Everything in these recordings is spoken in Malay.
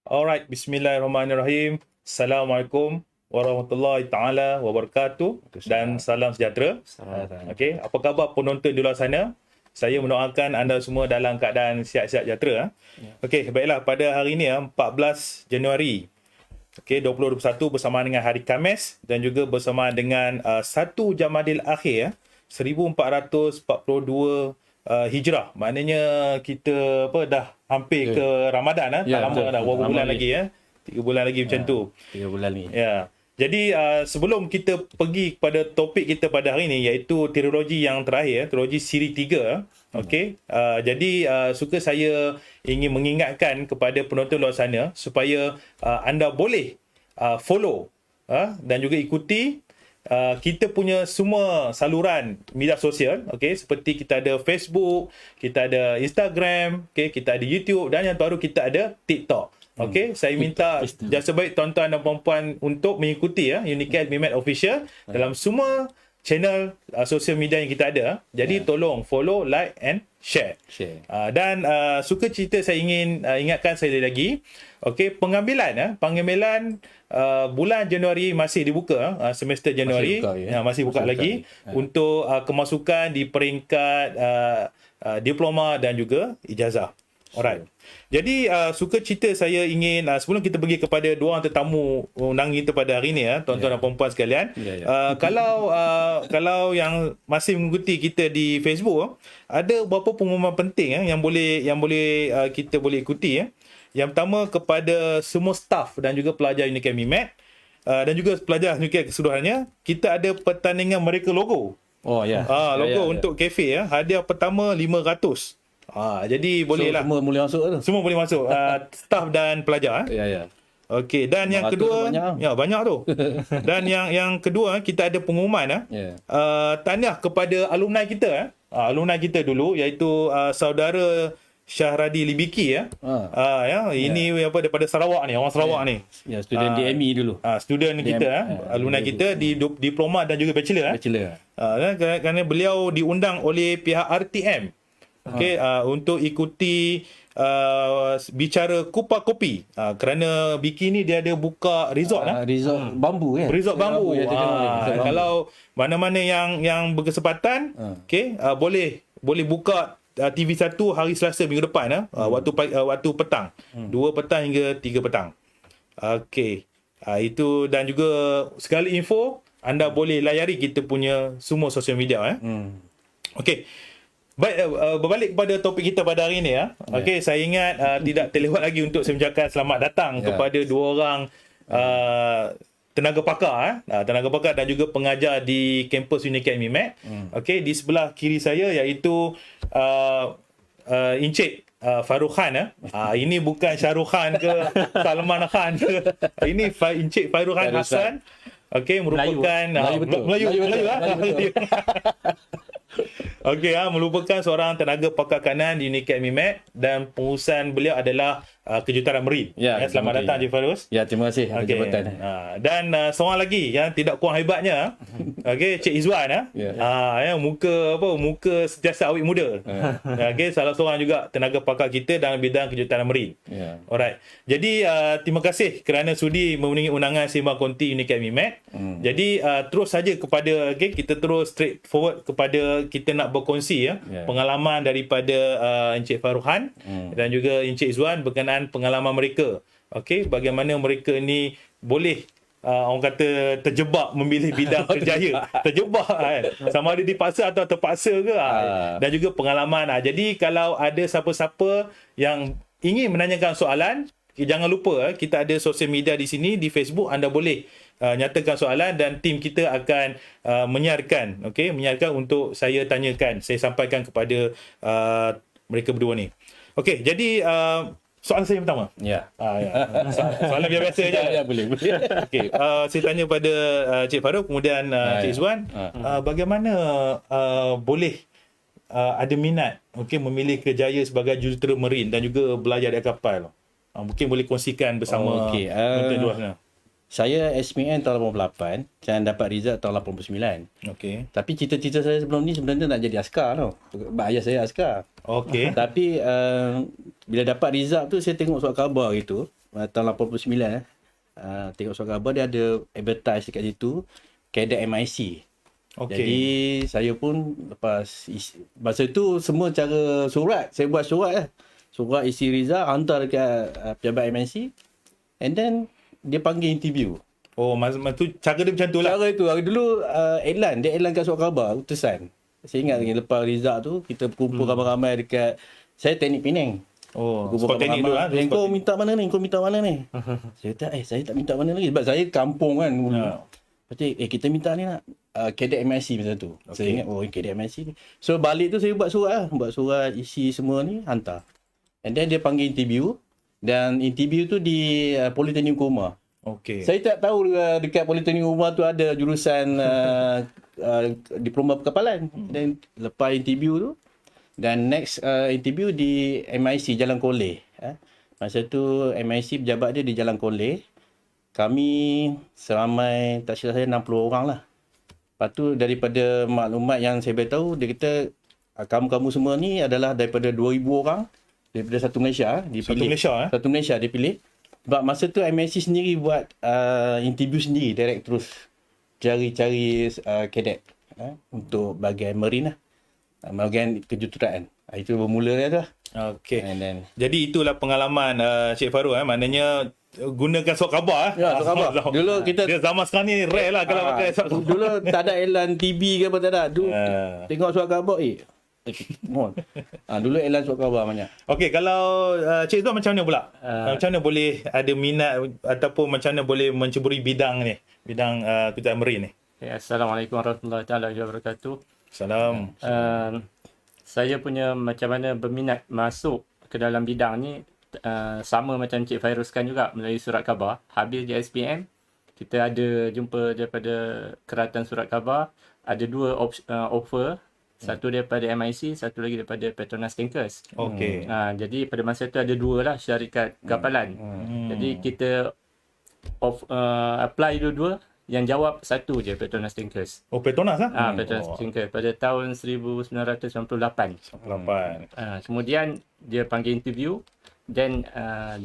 Alright, bismillahirrahmanirrahim. Assalamualaikum warahmatullahi taala wabarakatuh dan salam sejahtera. Okey, apa khabar penonton di luar sana? Saya mendoakan anda semua dalam keadaan sihat-sihat sejahtera. Okey, baiklah, pada hari ini 14 Januari. Okey, 2021 bersamaan dengan hari Khamis dan juga bersamaan dengan 1 Jamadil Akhir 1442 Hijrah. Maknanya kita dah hampir ke Ramadan tak lama dah, berapa bulan lagi 3 bulan lagi macam tu. 3 bulan ni. Ya. Jadi sebelum kita pergi kepada topik kita pada hari ini, iaitu trilogi yang terakhir, trilogi siri 3. Okey. Jadi suka saya ingin mengingatkan kepada penonton luar sana supaya anda boleh follow dan juga ikuti kita punya semua saluran media sosial, okey, seperti kita ada Facebook, kita ada Instagram, okey, kita ada YouTube dan yang baru kita ada TikTok. Okey, saya minta jasa baik tuan-tuan dan puan-puan untuk mengikuti Unicad Mimet Official dalam semua channel sosial media yang kita ada. Jadi tolong follow, like and share. Dan suka cerita saya ingin ingatkan sekali lagi. Okey, pengambilan bulan Januari masih dibuka, semester Januari masih buka lagi untuk kemasukan di peringkat diploma dan juga ijazah. Alright. Jadi suka cerita saya ingin sebelum kita pergi kepada dua orang tetamu undangan kita pada hari ini tuan-tuan dan puan-puan sekalian. Kalau yang masih mengikuti kita di Facebook, ada beberapa pengumuman penting yang boleh kita boleh ikuti. Yang pertama, kepada semua staf dan juga pelajar Unicad Mimet dan juga pelajar Unicad keseluruhannya, kita ada pertandingan mereka logo. Logo untuk kafe hadiah pertama 500. Jadi bolehlah. Semua boleh masuk tu. Semua boleh masuk. Staf dan pelajar. Okey, dan yang kedua, banyak tu. Dan yang kedua, kita ada pengumuman tahniah kepada alumni kita alumni kita dulu, iaitu saudara Syahradi Libiki ini daripada Sarawak ni, orang Sarawak ni. Student DME dulu. Student kita alumni kita di diploma dan juga bachelor. Kerana beliau diundang oleh pihak RTM. Okey, untuk ikuti bicara Kupa Kopi, kerana Biki ni dia ada buka resort Resort bambu kan. Resort bambu. Kalau mana-mana yang berkesempatan, okey, boleh buka TV1 hari Selasa minggu depan waktu petang, 2 petang hingga 3 petang. Okey. Itu, dan juga segala info anda boleh layari kita punya semua sosial media Okey. Baik, berbalik kepada topik kita pada hari ini Okey, saya ingat tidak terlewat lagi untuk saya mengucapkan selamat datang kepada dua orang tenaga pakar tenaga pakar dan juga pengajar di kampus Unicad Mimet. Okey, di sebelah kiri saya iaitu Encik Farouk Khan ini bukan Shahrukh Khan ke Salman Khan ke. Ini Encik Farouk Khan Hassan. Okey, merupakan Melayu. Okey, merupakan seorang tenaga pakar kanan di Unicad Mimet dan pengurusan beliau adalah kejuruteraan Marine. Selamat datang Encik Farus. Terima kasih atas jabatan. Dan seorang lagi yang tidak kurang hebatnya, okey, Cik Izwan muka sentiasa awet muda. Okey, salah seorang juga tenaga pakar kita dalam bidang kejuruteraan Marine. Alright. Jadi terima kasih kerana sudi memenuhi undangan Sembang Konti Unicad Mimet. Jadi terus saja kepada kita terus straight forward kepada kita nak berkongsi pengalaman daripada Encik Farouk Khan dan juga Encik Izwan berkenaan pengalaman mereka. Okey, bagaimana mereka ni boleh orang kata terjebak memilih bidang kerjaya. Terjebak sama ada dipaksa atau terpaksa ke dan juga pengalaman. Jadi kalau ada siapa-siapa yang ingin menanyakan soalan, jangan lupa kita ada sosial media di sini di Facebook, anda boleh nyatakan soalan dan tim kita akan menyiarkan untuk saya tanyakan, saya sampaikan kepada mereka berdua ni. Okey, jadi soalan saya yang pertama. Soalan biasa je. Boleh. Okey, saya tanya pada Cik Farouk, kemudian Cik Izwan, bagaimana boleh ada minat memilih kerjaya sebagai jurutera Marine dan juga belajar di kapal? Mungkin boleh kongsikan bersama penonton luar sana. Saya SPM tahun 88 dan dapat result tahun 89. Okey. Tapi cita-cita saya sebelum ni sebenarnya nak jadi askar tau. Sebab ayah saya askar. Okey. Tapi bila dapat result tu saya tengok surat khabar gitu. tahun 89 tengok surat khabar dia ada advertise dekat situ cadet MIC. Okey. Jadi saya pun lepas masa tu semua cara surat, saya buat surat lah. Surat isi result hantar dekat pejabat MIC and then dia panggil interview. Oh, masa tu cara dia macam tu lah. Cara itu hari dulu dia iklan kat surat khabar utusan. Saya ingat lagi lepas result tu kita kumpul ramai-ramai dekat saya teknik Penang. Oh, Kumpul sport teknik tu lah. ramai-ramai. Kau minta mana ni? Kau minta mana ni? Saya kata saya tak minta mana lagi sebab saya kampung kan. Lepas tu, kita minta ni nak cadet MIC masa tu. Okay. Saya ingat cadet MIC ni. So balik tu saya buat surat lah. Buat surat isi semua ni hantar. And then dia panggil interview dan interview tu di Politeknik Umar. Okey. Saya tak tahu dekat Politeknik Umar tu ada jurusan diploma perkapalan. Dan lepas interview tu dan next interview di MIC Jalan Koleh. Masa tu MIC pejabat dia di Jalan Koleh. Kami seramai tak silap saya 60 orang lah. Lepas tu daripada maklumat yang saya beritahu dia kata kamu-kamu semua ni adalah daripada 2,000 orang daripada satu Malaysia dipilih. Satu Malaysia dipilih. Sebab masa tu MIC sendiri buat interview sendiri direct terus cari-cari cadet untuk bahagian marine lah. Bahagian kejuruteraan. Itu bermula dia tu lah. Okey. Then, jadi itulah pengalaman Cik Faru maknanya gunakan surat khabar. Ya, surat khabar. Dulu kita dia zaman sekarang ni rare lah kalau pakai surat khabar. Dulu tak ada iklan TV ke apa tak ada. Dulu tengok surat khabar dulu iklan surat khabar banyak. Okey, kalau Cik Zuan macam mana pula? Macam mana boleh ada minat ataupun macam mana boleh menceburi bidang ni? Bidang kejuruteraan marine ni. Assalamualaikum warahmatullahi wabarakatuh. Salam. Saya punya macam mana berminat masuk ke dalam bidang ni sama macam Cik Fairuz kan juga melalui surat khabar. Habis di SPM, kita ada jumpa daripada Kerajaan Surat Khabar, ada dua offer. Satu daripada MIC, satu lagi daripada Petronas Tankers. Okey. Jadi pada masa tu ada dua lah syarikat kapalan. Jadi kita apply dua-dua. Yang jawab satu je Petronas Tankers. Oh, Petronas lah? Petronas Tankers pada tahun 1998. Kemudian dia panggil interview. Then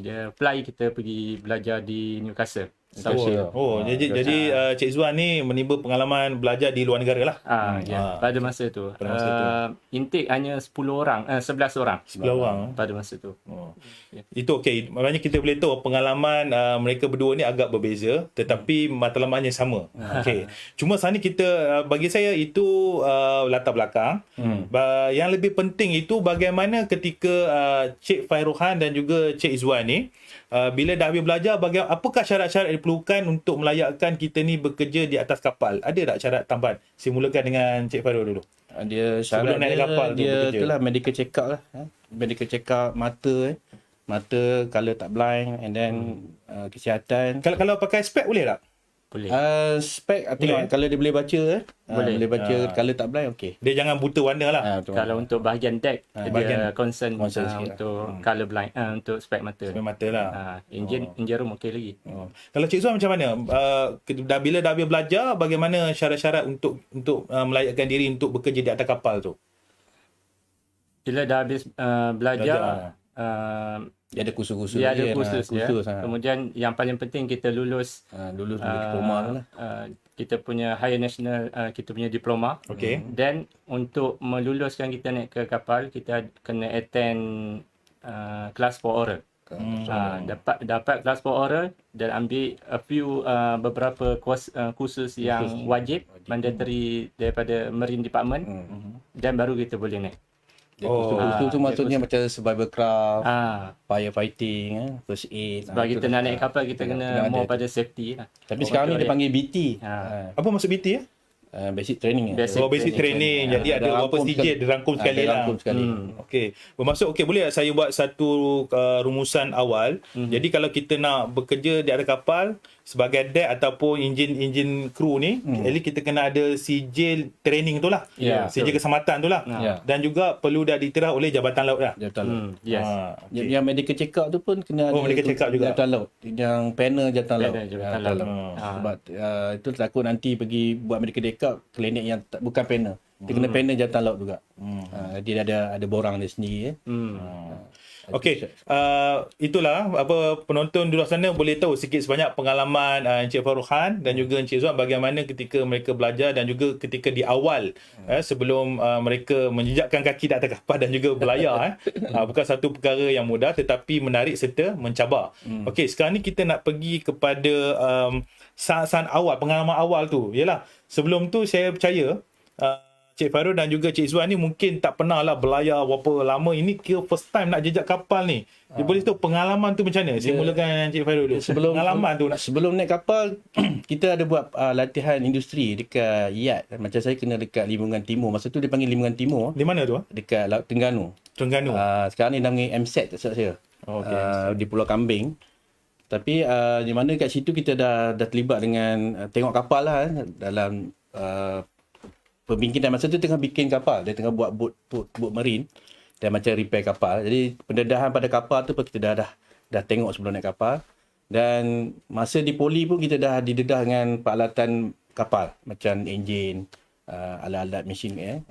dia apply kita pergi belajar di Newcastle. Jadi Cik Zuan ni menimba pengalaman belajar di luar negara lah. Pada masa tu. Intake hanya 11 orang. 11 orang pada masa tu. Itu okey. Maknanya kita boleh tahu pengalaman mereka berdua ni agak berbeza tetapi matlamatnya sama. Okey. Cuma sekarang ni kita bagi saya itu latar belakang. Yang lebih penting itu bagaimana ketika Cik Fairuhan dan juga Cik Zuan ni bila dah habis belajar, apakah syarat-syarat yang diperlukan untuk melayakkan kita ni bekerja di atas kapal? Ada tak syarat tambahan? Saya mulakan dengan Cik Fairul dulu. Dia syarat naik kapal dia itulah medical check up lah. Medical check up mata mata, color tak blind, and then kesihatan. Kalau pakai spek boleh tak? Boleh. Spek tengok kalau dia boleh baca boleh baca color tak blind okey. Dia jangan buta warna lah. Kalau untuk bahagian deck dia concern untuk color blind untuk spek mata. Spek mata lah. Engine room okey lagi. Kalau Cik Zuan macam mana? Bila dah habis belajar, bagaimana syarat-syarat untuk melayakkan diri untuk bekerja di atas kapal tu? Bila dah habis belajar dia ada kursus-kursus. Dia ada kursus. Kemudian yang paling penting kita lulus diploma lah. Kita punya higher national, kita punya diploma. Okay. Dan untuk meluluskan kita naik ke kapal, kita kena attend kelas for oral. Dapat kelas for oral dan ambil beberapa kursus yang wajib mandatory daripada Marine Department, dan baru kita boleh naik. Kursus tu maksudnya macam survival craft, firefighting, first aid. Sebab kita nak naik kapal, kita kena more pada safety lah. Tapi sekarang ni dia panggil BT. Apa maksud BT ya? Basic training. Basic training. Jadi ada berapa sijil dirangkum sekali lah. Okey. Bermaksud boleh tak saya buat satu rumusan awal. Jadi kalau kita nak bekerja di atas kapal sebagai deck ataupun enjin kru ni, at least kita kena ada sijil training tu lah. Sijil keselamatan tu lah. Dan juga perlu dah diterah oleh Jabatan Laut lah. Yes. Yang medical check up tu pun kena ada. Medical check up juga. Jabatan Laut. Yang panel Jabatan Laut. Sebab itu takut nanti pergi buat medical check up klinik yang bukan panel. Dia kena panel Jabatan Laut juga. Dia ada borang dia sendiri. Okey, itulah apa penonton di luar sana boleh tahu sikit sebanyak pengalaman Encik Faroukhan dan juga Encik Zuan bagaimana ketika mereka belajar dan juga ketika di awal sebelum mereka menjejakkan kaki di atas kapal dan juga berlayar bukan satu perkara yang mudah tetapi menarik serta mencabar. Okey, sekarang ni kita nak pergi kepada saat-saat awal, pengalaman awal tu. Yalah, sebelum tu saya percaya Cik Fairul dan juga Cik Zuan ni mungkin tak pernah lah berlayar berapa lama. Ini kira first time nak jejak kapal ni. Dia boleh tahu pengalaman tu macam mana? Saya mulakan Cik Fairul dulu. Pengalaman tu. Sebelum naik kapal, kita ada buat latihan industri dekat Yat. Macam saya kena dekat Limungan Timur. Masa tu dia panggil Limungan Timur. Di mana tu? Dekat Laut Terengganu. Terengganu. Sekarang ni namanya MSET tak silap saya. Di Pulau Kambing. Tapi di mana kat situ kita dah terlibat dengan tengok kapal lah dalam pembingkisan. Masa tu tengah bikin kapal, dia tengah buat bot marine dan macam repair kapal. Jadi pendedahan pada kapal tu kita dah tengok sebelum naik kapal. Dan masa di poli pun kita dah didedah dengan peralatan kapal macam enjin, alat-alat mesin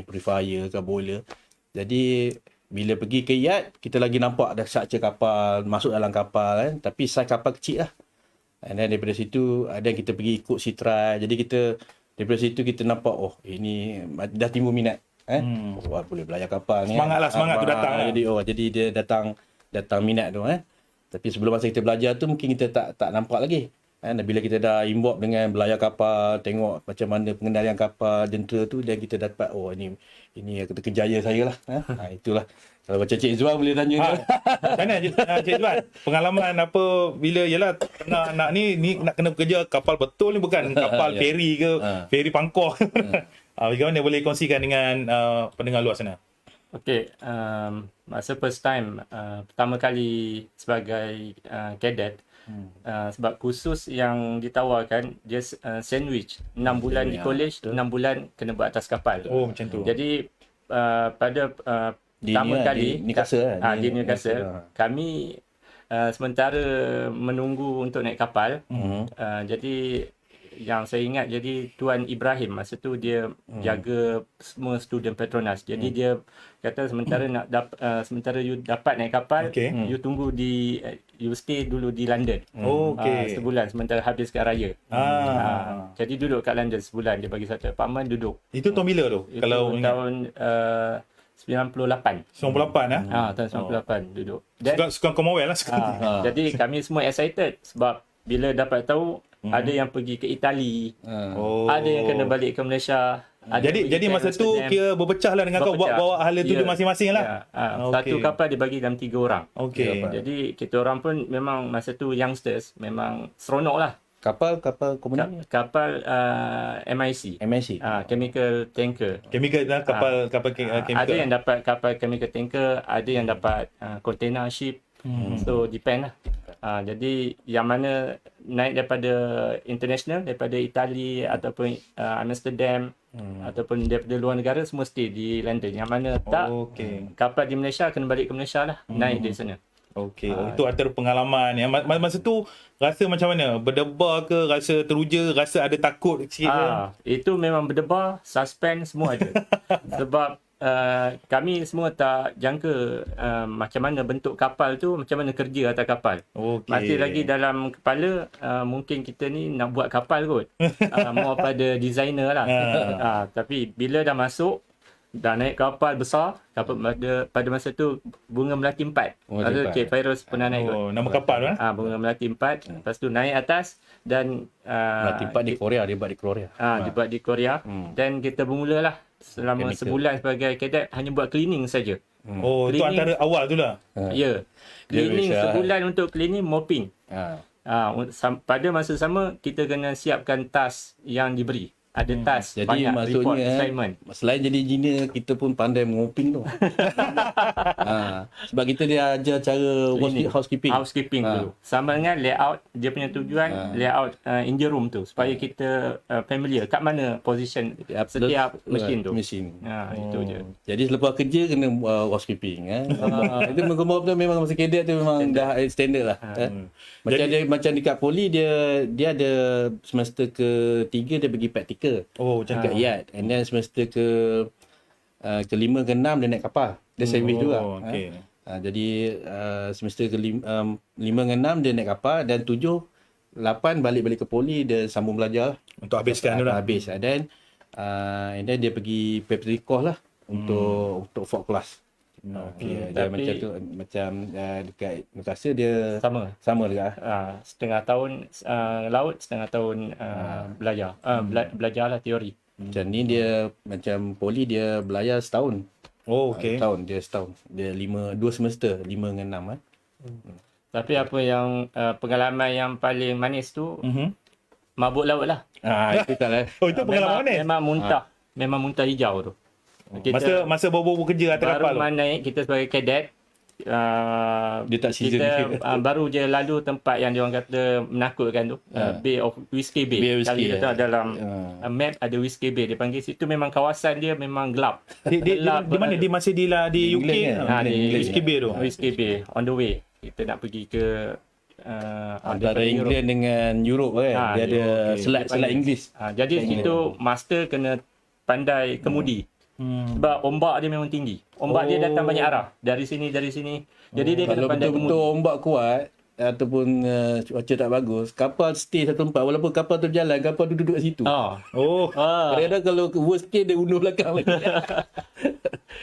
purifier ke boiler. Jadi bila pergi ke yard, kita lagi nampak dah structure kapal, masuk dalam kapal tapi saiz kapal kecil lah. And then daripada situ ada yang kita pergi ikut sea trial. Jadi daripada situ kita nampak ini dah timbul minat. Boleh belayar kapal ni. Semangat tu datang. Jadi dia datang minat tu. Tapi sebelum masa kita belajar tu mungkin kita tak nampak lagi. Bila kita dah involve dengan belayar kapal, tengok macam mana pengendalian kapal, jentera tu, dan kita dapat ini kata kejayaan saya lah. Itulah. Kalau macam Cik Zuan boleh tanya dia. Macam mana Cik Zuan? Pengalaman apa bila yalah nak ni nak kena bekerja kapal betul ni, bukan kapal feri ke feri pangkor. Bagaimana boleh kongsikan dengan pendengar luar sana? Okey, masa first time pertama kali sebagai cadet, sebab kursus yang ditawarkan dia sandwich 6 bulan di college, 6 bulan kena buat atas kapal. Oh macam tu. Jadi pada pertama kali di Newcastle, kami sementara menunggu untuk naik kapal. Jadi yang saya ingat, jadi Tuan Ibrahim masa tu dia jaga semua student Petronas. Jadi dia kata sementara you dapat naik kapal, you tunggu you stay dulu di London. Sebulan sementara habiskan raya. Jadi duduk kat London sebulan, dia bagi satu apartment duduk. Itu tahun bila tu? Itu kalau tahun 98. 98 tahun 98 duduk. Sukan Commonwealth lah. Jadi kami semua excited sebab bila dapat tahu ada yang pergi ke Itali, ada yang kena balik ke Malaysia. Jadi masa tu kira berpecah lah dengan kau bawa hala tuju masing-masing lah. Satu kapal dibagi dalam 3 orang. Jadi kita orang pun memang masa tu youngsters, memang seronok lah. Kapal komunal? Kapal MIC. Chemical tanker. Kapal chemical. Ada yang dapat kapal chemical tanker, ada yang dapat container ship. So depend lah. Jadi yang mana naik daripada international, daripada Itali ataupun Amsterdam ataupun daripada luar negara, semua stay di London. Yang mana tak kapal di Malaysia kena balik ke Malaysia lah, naik di sana. Itu antara pengalaman yang masa tu rasa macam mana? Berdebar ke, rasa teruja, rasa ada takut sikit ke? Itu memang berdebar, suspense semua ada. Sebab kami semua tak jangka macam mana bentuk kapal tu, macam mana kerja atas kapal. Masih lagi dalam kepala mungkin kita ni nak buat kapal kot. More pada designer lah. Tapi bila dah masuk, dah naik kapal besar, kapal pada masa tu Bunga Melati 4. Cik Fairuz pernah naik kot. Nama kapal kan? Bunga Melati 4. Lepas tu naik atas dan Melati 4 di Korea, dia buat di Korea. Dibuat di Korea. Dan kita bermulalah selama sebulan sebagai kadet hanya buat cleaning saja. Itu antara awal tu lah. Ya. Cleaning sebulan untuk cleaning, mopping. Pada masa sama kita kena siapkan task yang diberi. Ada task, jadi banyak report, maksudnya assignment. Selain jadi engineer, kita pun pandai mengoping tu. Sebab kita dia ajar cara housekeeping dulu. Sama dengan layout, dia punya tujuan layout engine room tu supaya kita familiar kat mana position setiap mesin tu. Itu je. Jadi selepas kerja kena housekeeping. Itu betul memang masa cadet tu memang dah standard lah. Macam dekat poli dia ada semester ke-3 dia pergi praktikal. Macam dekat yard. And then semester ke-5 ke-6 dia naik kapal. Dia sandwich juga. Jadi semester ke 5 dengan 6 dia naik kapal, dan 7, 8 balik ke poli, dia sambung belajar Untuk habiskan dulu lah. habis. And then dia pergi preparatory course lah untuk Fort Class. Dia Tapi- macam tu, macam dekat Nukasa dia sama juga. Setengah tahun laut, setengah tahun belajar. Belajar lah teori. Macam ni dia macam poli dia belajar setahun. Oh, okey. Setahun. Dia 2 semester, 5 dengan 6 Tapi apa yang pengalaman yang paling manis tu, mabuk laut lah. Itu tak lah. Oh, itu pengalaman ni. Memang muntah. Memang muntah hijau tu. Masa bawa kerja atas baru kapal tu. naik, kita sebagai kadet, Dia tak season kita dia. baru je lalu tempat yang diorang kata menakutkan tu, Bay of Whiskey Bay. Bay of Whiskey, Kalau kita tahu dalam map ada Whiskey Bay, dia panggil situ memang kawasan dia memang gelap. Di mana dia masih di UK? England kan? di Whiskey Bay tu. Whiskey Bay on the way. Kita nak pergi ke Antara England dengan Europe kan. Dia ada selat Inggeris. jadi situ master kena pandai kemudi. Sebab ombak dia memang tinggi. Ombak dia datang banyak arah. Dari sini. Jadi dia kena Kalau pandai kemudi. betul-betul ombak kuat ataupun cuaca tak bagus, kapal stay satu tempat. Walaupun kapal tu berjalan, kapal tu duduk kat situ. Oh, Kadang-kadang kalau worst case dia undur belakang lagi.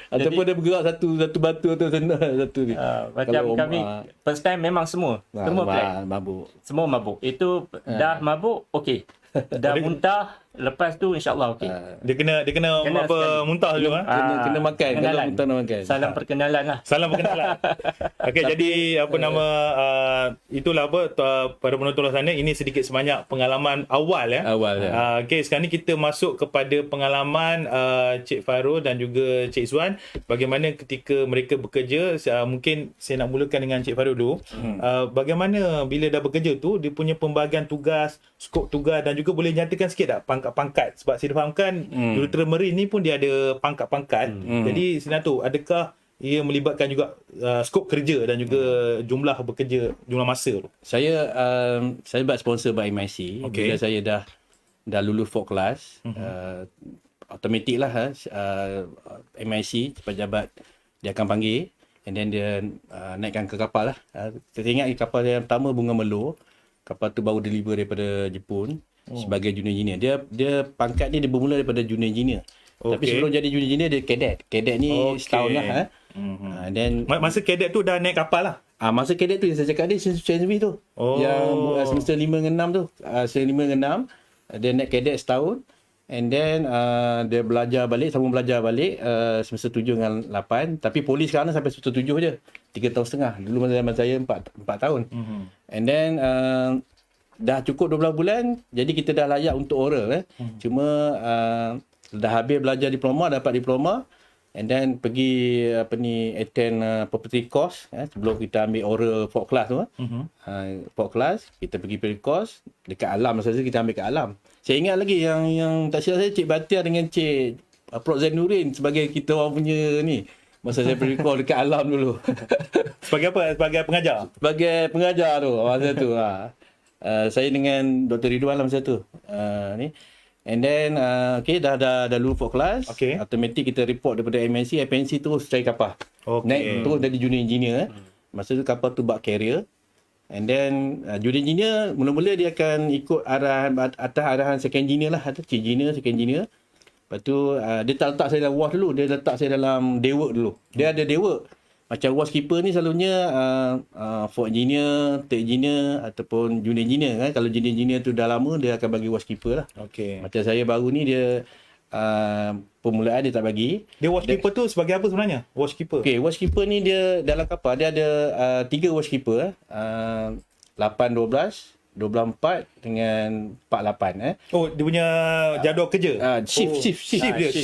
Ataupun dia bergerak satu batu atau satu ni. Macam Kalau kami first time memang semua plan. mabuk. Semua mabuk. Itu dah mabuk, okey. Dah muntah, lepas tu insya-Allah okey. dia kena Kena apa sekali. muntah dulu Kena makan. Kalau Perkenalan. muntah nak makan. Salam perkenalan lah. Salam perkenalan. Okey, jadi apa nama itulah apa pada penonton luar sana, ini sedikit sebanyak pengalaman awal ya. Awal ya. Okey, sekarang ni kita masuk kepada pengalaman Cik Fairul dan juga Cik Izwan, bagaimana ketika mereka bekerja. Mungkin saya nak mulakan dengan Cik Fairul dulu. Bagaimana bila dah bekerja tu dia punya pembahagian tugas, skop tugas, dan juga boleh nyatakan sikit tak pangkat-pangkat, sebab saya fahamkan Jurutera Marine ni pun dia ada pangkat-pangkat. Jadi sebenarnya tu adakah ia melibatkan juga skop kerja dan juga jumlah bekerja, jumlah masa tu? Saya buat sponsor by MIC. Okey. Bila saya dah lulus Fort Class, automatik lah MIC pejabat dia akan panggil, and then dia naikkan ke kapal lah. Saya ingat kapal yang pertama Bunga Melo. Kapal tu baru deliver daripada Jepun sebagai junior engineer. Dia pangkat ni dia bermula daripada junior engineer. Tapi sebelum jadi junior engineer dia cadet. Cadet ni setahun lah. Then Masa kadet tu dah naik kapal lah. masa cadet tu yang saya cakap dia Chenvi tu. Yang semester 5 dengan 6 tu. Semester 5 dengan 6 dia naik cadet setahun, and then dia sambung belajar balik semester 7 dengan 8. Tapi polis sekarang sampai semester 7 je. 3 tahun setengah. Dulu masa zaman saya 4 tahun. And then dah cukup 12 bulan, jadi kita dah layak untuk oral. Cuma dah habis belajar diploma, dapat diploma, and then pergi attend property course sebelum kita ambil oral Fort Class tu. Fort Class kita pergi pre course dekat Alam. Masa tu kita ambil kat Alam. Saya ingat lagi yang tak silap saya Cik Batia dengan Cik Prof Zainuddin sebagai kita orang punya ni. Masa saya pre course dekat Alam dulu. Sebagai apa? Sebagai pengajar? Sebagai pengajar tu masa tu. Saya dengan Dr. Ridwan lah masa tu. Ni. And then dah lulus Fort Class. Automatik kita report daripada MNC. FNC terus cari kapal. Naik terus jadi junior engineer. Masa tu kapal tu bak carrier. And then junior engineer mula-mula dia akan ikut atas arahan second engineer lah. Chief engineer, second engineer. Lepas tu dia tak letak saya dalam WAS dulu. Dia letak saya dalam day work dulu. Dia ada day work. Macam WAS keeper ni selalunya for engineer, third engineer ataupun junior engineer kan. Kalau junior engineer tu dah lama dia akan bagi WAS keeper lah. Macam saya baru ni dia permulaan dia tak bagi. Dia watchkeeper tu sebagai apa sebenarnya? Watchkeeper. Okey, watchkeeper ni dia dalam kapal dia ada 3 watchkeeper 8-12, 12-4 dengan 4-8 Oh, dia punya jadual kerja. Shift dia.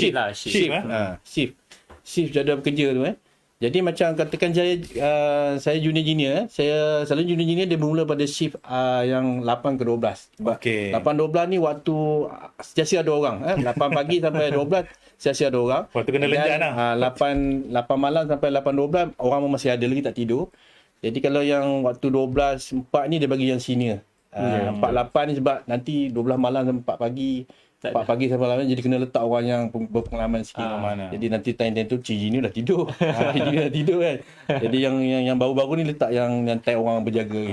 Shift jadual kerja tu Jadi macam katakan saya junior engineer, saya selalu junior engineer dia bermula pada shift yang 8 ke 12. Sebab 8-12 ni waktu sentiasa ada orang. 8 pagi sampai 12 sentiasa ada orang. Waktu kena lenjan lah. 8 malam sampai 8-12 orang masih ada lagi tak tidur. Jadi kalau yang waktu 12-4 ni dia bagi yang senior. 4-8 ni sebab nanti 12 malam sampai 4 pagi Tak 4 pagi sampai malam, jadi kena letak orang yang berpengalaman sikit. Jadi nanti time tu Cik Jini dah tidur. Cik Jini dah tidur kan. Jadi yang baru-baru ni letak yang time orang berjaga.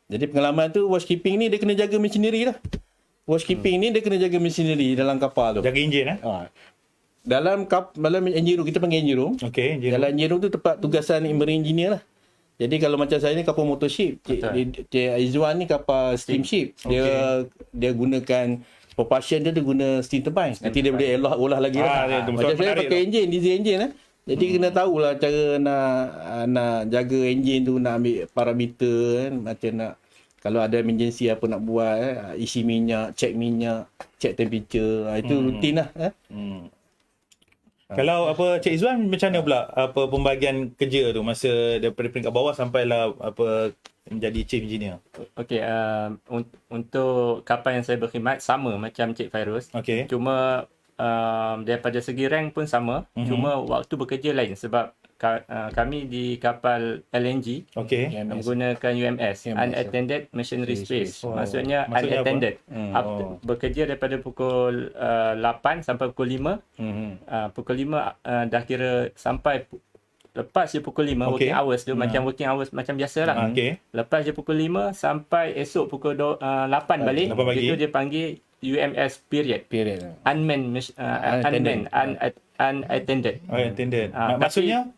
Jadi pengalaman tu, watchkeeping ni dia kena jaga machinery lah. Watchkeeping ni dia kena jaga machinery dalam kapal tu. Jaga enjin Dalam engine room, kita panggil engine room. Okey, enjin. Dalam engine room tu tempat tugasan marine engineer lah. Jadi kalau macam saya ni kapal motorship, Cik Aizwan ni kapal steamship. Dia gunakan propulsion dia guna steam turbine. Nanti dia boleh olah lagi lah. Macam saya pakai enjin, diesel engine lah. Jadi kena tahulah cara nak jaga enjin tu, nak ambil parameter kan, macam nak kalau ada emergency apa nak buat, isi minyak, check temperature, itu rutin lah. Kalau Cik Izwan macam mana pula pembagian kerja tu masa daripada peringkat bawah sampailah menjadi chief engineer? Okey, untuk kapal yang saya berkhidmat sama macam Cik Fairuz. Okey. Cuma daripada segi rank pun sama, cuma waktu bekerja lain sebab kami di kapal LNG menggunakan UMS, Unattended Machinery Space. Maksudnya unattended. Bekerja daripada pukul 8 sampai pukul 5. Pukul 5 dah kira sampai lepas je pukul 5 working hours tu, macam working hours macam biasalah. Lepas je pukul 5 sampai esok pukul 8 balik. Itu dia panggil UMS period. Unattended. Unattended.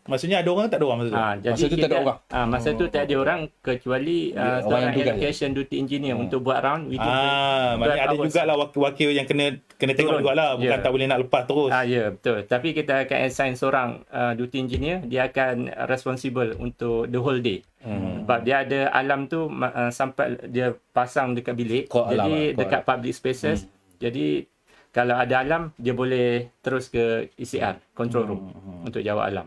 Maksudnya ada orang tak ada orang masa tu? Jadi masa tu tak ada orang. Masa tu tak ada orang kecuali seorang allocation duty engineer untuk buat round. Maknanya ada jugalah wakil yang kena tengok jugalah, bukan tak boleh nak lepas terus. Ya, betul. Tapi kita akan assign seorang duty engineer, dia akan responsible untuk the whole day. Sebab dia ada alarm tu sampai dia pasang dekat bilik. Jadi dekat public spaces. Jadi kalau ada alarm, dia boleh terus ke ECR, control room, untuk jawab alarm.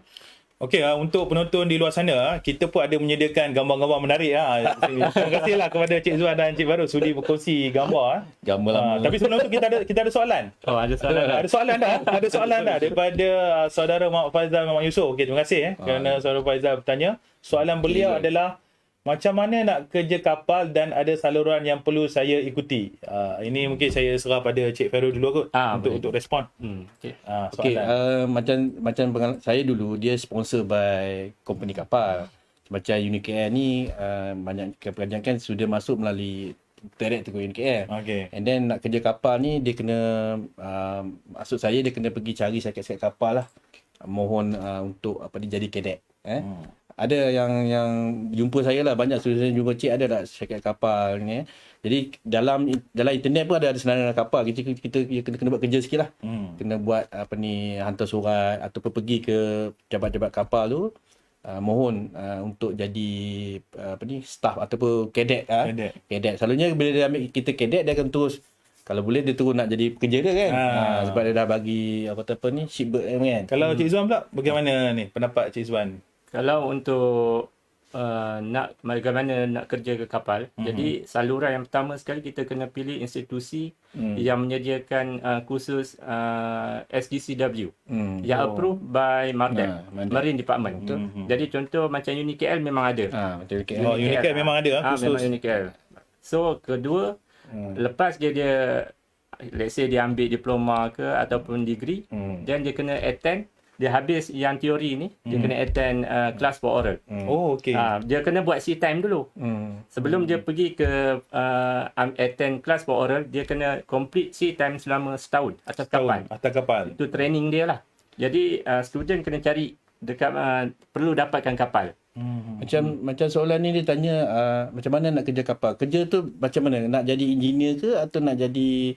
Okey, untuk penonton di luar sana, kita pun ada menyediakan gambar-gambar menarik. Terima kasihlah kepada Cik Zuan dan Cik Fairuz sudi berkongsi gambar. Gambar lama. Tapi sebelum tu kita ada soalan. Ada soalan. Ada soalan dah daripada saudara Muhammad Faizal Muhammad Yusof. Okey, terima kasih kerana saudara Faizal bertanya. Soalan beliau adalah macam mana nak kerja kapal dan ada saluran yang perlu saya ikuti? Ini mungkin saya serah pada Cik Fairuz dulu kot untuk respon. Macam saya dulu, dia sponsor by company kapal. Macam UniKL ni, banyak kebanyakan sudah masuk melalui direct to UniKL. And then nak kerja kapal ni, dia kena, maksud saya dia kena pergi cari syarikat kapal lah. Mohon untuk jadi cadet. Ada yang jumpa saya lah, banyak student jumpa, cik ada tak syarikat kapal ni. Jadi dalam internet pun ada senarai kapal. Kita kena buat kerja sikit lah. Kena buat hantar surat ataupun pergi ke jabat-jabat kapal tu, mohon untuk jadi staff ataupun cadet. Cadet selalunya bila dia ambil kita cadet, dia akan terus, kalau boleh dia terus nak jadi pekerja dia kan. Sebab dia dah bagi shipbird kan. Kalau Cik Zuan pula, bagaimana ni pendapat Cik Zuan? Kalau untuk bagaimana nak kerja ke kapal, jadi saluran yang pertama sekali kita kena pilih institusi yang menyediakan kursus SDCW yang approved by MARDEP, Marine Department. Jadi contoh macam UniKL memang ada. UniKL memang ada kursus. Memang UniKL. So kedua, lepas dia let's say dia ambil diploma ke ataupun degree, dan dia kena attend. Dia habis yang teori ni, dia kena attend class for oral. Dia kena buat sea time dulu. Sebelum dia pergi ke attend class for oral, dia kena complete sea time selama setahun atas kapal. Itu training dia lah. Jadi student kena cari dekat perlu dapatkan kapal. Macam soalan ni dia tanya macam mana nak kerja kapal. Kerja tu macam mana? Nak jadi engineer ke atau nak jadi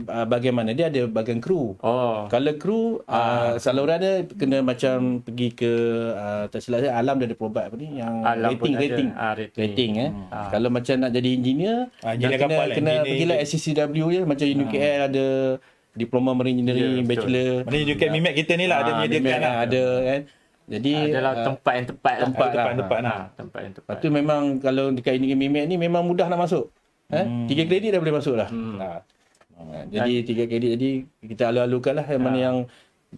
bagaimana? Dia ada bahagian kru. Kalau kru saluran dia kena macam pergi ke tak silap saya alam dia ada provide yang rating. Kalau macam nak jadi engineer, kena pergilah SCCW je, macam UniKL ada diploma marine engineering bachelor. Maknanya UniKL MIMEK kita ni lah ada menyediakan ada kan. Jadi adalah tempat yang tepat. Lepas tu memang kalau dekat MIMEK ni memang mudah nak masuk. 3 kredit dah boleh masuk lah. Jadi 3 kredit, jadi kita alu-alukan lah yang mana yang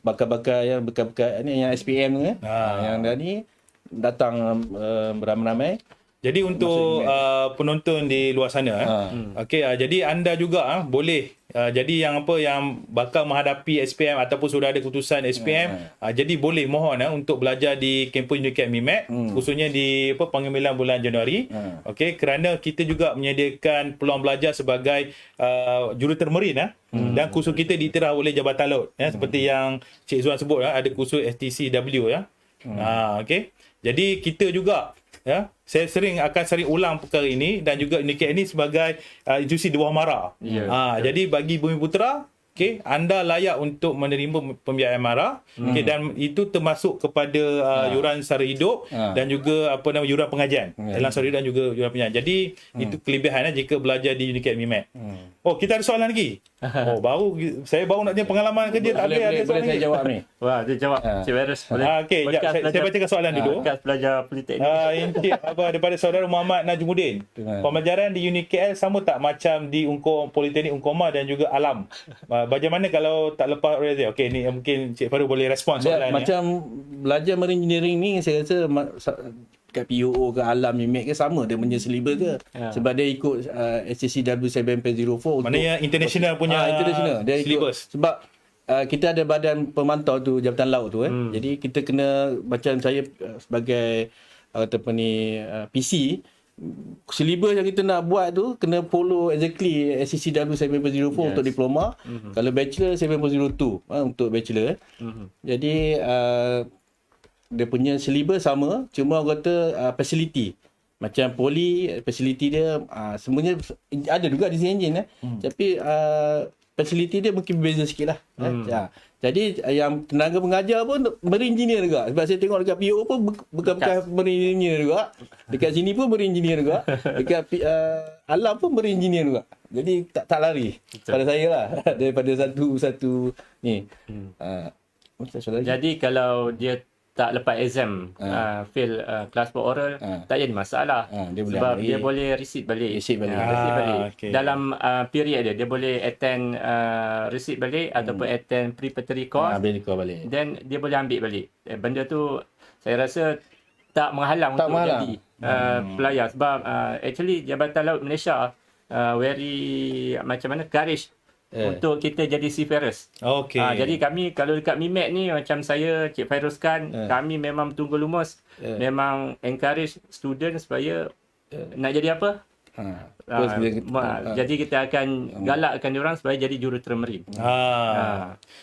bakal-bakal yang bekas-bekas ni yang SPM tu kan. Yang dah ni datang beramai-ramai. Jadi untuk penonton di luar sana, okey, jadi anda juga boleh jadi yang bakal menghadapi SPM ataupun sudah ada keputusan SPM, jadi boleh mohon untuk belajar di kampus UniCare MIMAC, khususnya di pengambilan bulan Januari. Okey, kerana kita juga menyediakan peluang belajar sebagai jurutermerin dan kursus kita diiktiraf oleh Jabatan Laut seperti yang Cik Zuan sebut, ada kursus STCW okey. Jadi kita juga saya akan sering ulang perkara ini, dan juga UniCare ini sebagai institusi di bawah MARA. Jadi bagi Bumiputera, okey, anda layak untuk menerima pembiayaan MARA, okey, dan itu termasuk kepada yuran sara hidup dan juga yuran pengajian. Dalam sara hidup dan juga yuran pengajian. Jadi itu kelebihan jika belajar di UniCare MIMAC. Oh, kita ada soalan lagi. Saya baru nak tanya pengalaman kerja, tak ada Boleh saya jawab ni? Wah, dia jawab. Cik Virus. Okey, saya bacakan soalan dulu. Bekas pelajar politeknik. Encik daripada saudara Muhammad Najmuddin. Pembelajaran di UniKL sama tak macam di Politeknik Ungkoma dan juga Alam? Bagaimana kalau tak lepas rezeki? Okey, ni mungkin Cik Faru boleh respon soalan ni. Macam belajar marine engineering ni, saya rasa kat PUO ke Alam MIMAC ke sama dia punya syllabus ke. Sebab dia ikut SCCW 7.04. Maknanya international punya international. Dia syllabus. Sebab kita ada badan pemantau tu, Jabatan Laut tu Jadi kita kena, macam saya sebagai PC, syllabus yang kita nak buat tu kena follow exactly SCCW 7.04 untuk diploma. Kalau bachelor 7.02 untuk bachelor. Jadi dia punya syllabus sama, cuma orang kata facility. Macam poli, facility dia semuanya ada juga design engine tapi facility dia mungkin berbeza sikit lah. Jadi yang tenaga pengajar pun marine engineer juga. Sebab saya tengok dekat PO pun bekas marine engineer juga. Dekat sini pun marine engineer juga. Dekat Alam pun marine engineer juga. Jadi tak lari pada saya lah daripada satu ni. Jadi kalau dia tak lepas exam, fail kelas oral, tak jadi masalah. Sebab dia boleh receipt balik. Okay. Dalam period dia boleh attend receipt balik ataupun attend preparatory course. Balik. Then dia boleh ambil balik. Benda tu saya rasa tak menghalang untuk jadi pelayar. Sebab actually Jabatan Laut Malaysia very macam mana courage untuk kita jadi seafarers. Okey. Jadi kami kalau dekat MIMAC ni, macam saya, Cik Fairuz Khan, kami memang tunggu lumus. Memang encourage student supaya nak jadi apa? Jadi kita akan galakkan diorang supaya jadi jurutermerin.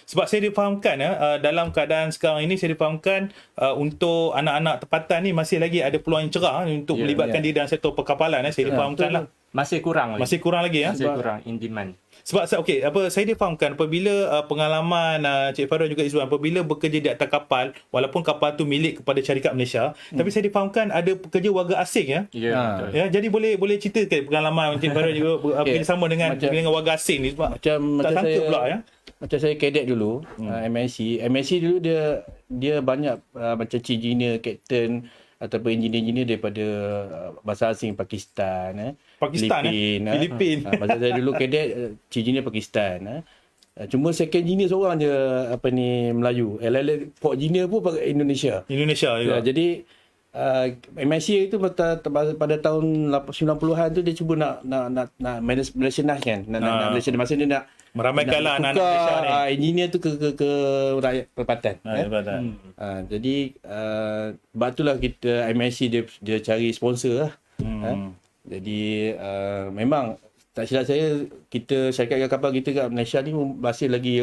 Sebab saya difahamkan dalam keadaan sekarang ini, saya difahamkan untuk anak-anak tempatan ni masih lagi ada peluang yang cerah untuk melibatkan diri dalam sektor perkapalan. Saya difahamkan lah. Masih kurang lagi. Masih kurang lagi Masih kurang in demand. Sebab saya difahamkan apabila pengalaman Cik Farah juga Izzuan, apabila bekerja di atas kapal, walaupun kapal tu milik kepada syarikat Malaysia, tapi saya difahamkan ada pekerja warga asing betul. Jadi boleh ceritakan pengalaman Cik Farah juga bekerjasama dengan warga asing ni, sebab tak sangka pula Macam saya cadet dulu, MSc dulu dia banyak macam chief engineer, captain ataupun engineer daripada bahasa asing Pakistan, Filipin. Masa saya dulu cadet, chief engineer Pakistan. Cuma second engineer seorang je Melayu. Port engineer pun pakai Indonesia juga. Jadi MSc itu pada tahun 90-an tu dia cuba nak Malaysianize kan. Nak Malaysian, masa dia nak meramaikanlah anak-anak Malaysia ni. Engineer tu ke rakyat perempatan. Jadi sebab itulah kita MSc dia cari sponsor lah. Jadi memang tak silap saya, kita syarikat kapal kita kat Malaysia ni masih lagi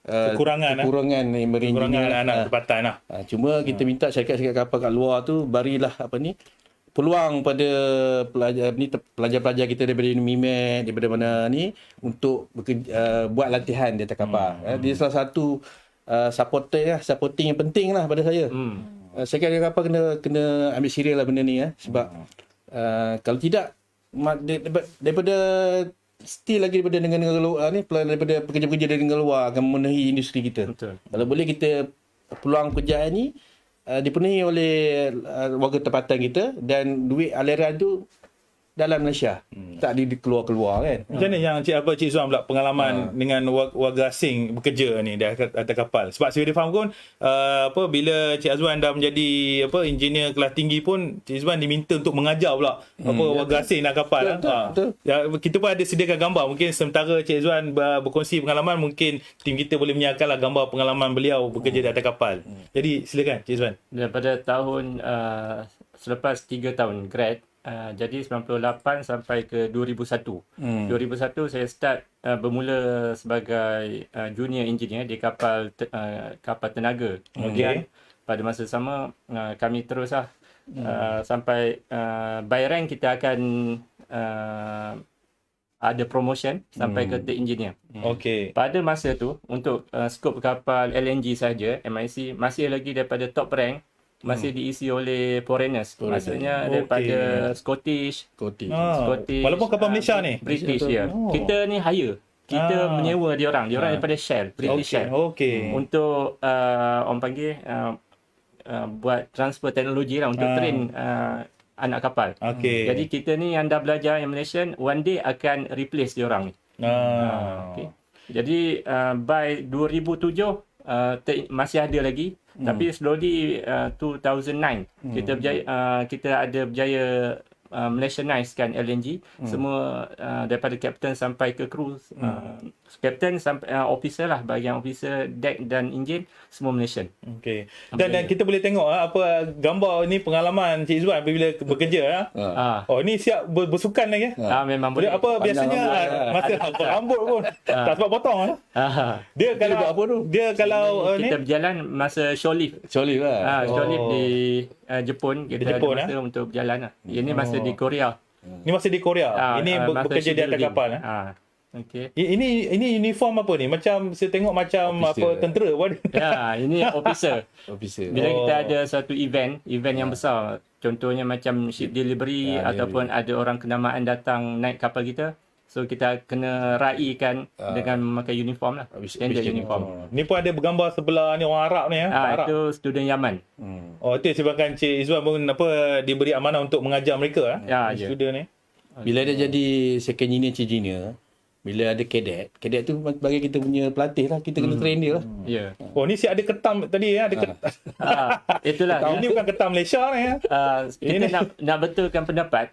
kekurangan anak tempatan lah. Cuma kita minta syarikat kapal kat luar tu berilah peluang pada pelajar-pelajar kita daripada MIMAC, daripada mana ni, untuk buat latihan di atas kapal. Dia salah satu supporting yang penting lah pada saya. Syarikat kapal kena ambil serius lah benda ni sebab kalau tidak daripada still lagi daripada negara luar ni, daripada pekerja-pekerja dari negara luar akan memenuhi industri kita. Betul. Kalau boleh kita peluang pekerjaan ni dipenuhi oleh warga tempatan kita, dan duit aliran tu dalam Malaysia. Tak keluar-keluar kan. Macam mana yang Cik Zuan pula pengalaman dengan warga asing bekerja ni di atas kapal? Sebab saya faham pun bila Cik Azwan dah menjadi engineer kelas tinggi pun Cik Azwan diminta untuk mengajar pula warga asing dalam kapal. Betul. Ya, kita pun ada sediakan gambar. Mungkin sementara Cik Azwan berkongsi pengalaman, mungkin tim kita boleh menyiarkanlah gambar pengalaman beliau bekerja di atas kapal. Jadi silakan Cik Azwan. Daripada tahun selepas 3 tahun grad, jadi 98 sampai ke 2001. 2001 saya start bermula sebagai junior engineer di kapal tenaga. Kemudian pada masa sama kami teruslah sampai by rank kita akan ada promotion sampai ke third engineer. Okey. Pada masa tu untuk skop kapal LNG saja, MIC masih lagi daripada top rank, masih diisi oleh foreigners. Maksudnya daripada Scottish, Walaupun kapal Malaysia ni? British ya. Kita ni hire. Kita menyewa diorang daripada Shell, British Shell. Untuk orang panggil buat transfer teknologi lah untuk train anak kapal. Jadi kita ni yang dah belajar yang Malaysian, one day akan replace diorang ni. Jadi by 2007 masih ada lagi. Tapi slowly 2009 kita ada berjaya Malaysianize-kan LNG. Semua daripada kapten sampai ke kru, kapten sampai officer lah, bahagian officer, deck dan enjin semua Malaysian. Okey. Dan kita boleh tengok apa gambar ni pengalaman Cik Zuan bila bekerja. Oh, ni siap bersukan lagi. Memang boleh. Apa biasanya masa rambut pun tak sempat potong. Dia kalau buat apa tu? Dia kalau kita berjalan masa shore lift. Shore lift di Jepun, kita ada masa untuk berjalan lah. Ini masa di Korea. Ni masa di Korea. Ini bekerja di atas kapal. Okey. Ini uniform apa ni? Macam saya tengok macam officer. tentera pun. Ya, ini officer. Bila kita ada satu event yang besar, contohnya macam ship delivery ataupun ada orang kenamaan datang naik kapal kita, so kita kena raikan dengan memakai uniform lah. Standard uniform. Ni pun ada bergambar sebelah ni orang Arab ni Arab. Itu student Yaman. Oh, itu sebabkan Cik Izwan pun diberi amanah untuk mengajar mereka student ni. Bila dia jadi second engineer, bila ada cadet tu bagi kita punya pelatih lah, kita kena train dia lah. Ya. Oh, ni siap ada ketam tadi ada ketam. Itulah. Ini bukan ketam Malaysia ni kita nak betulkan pendapat.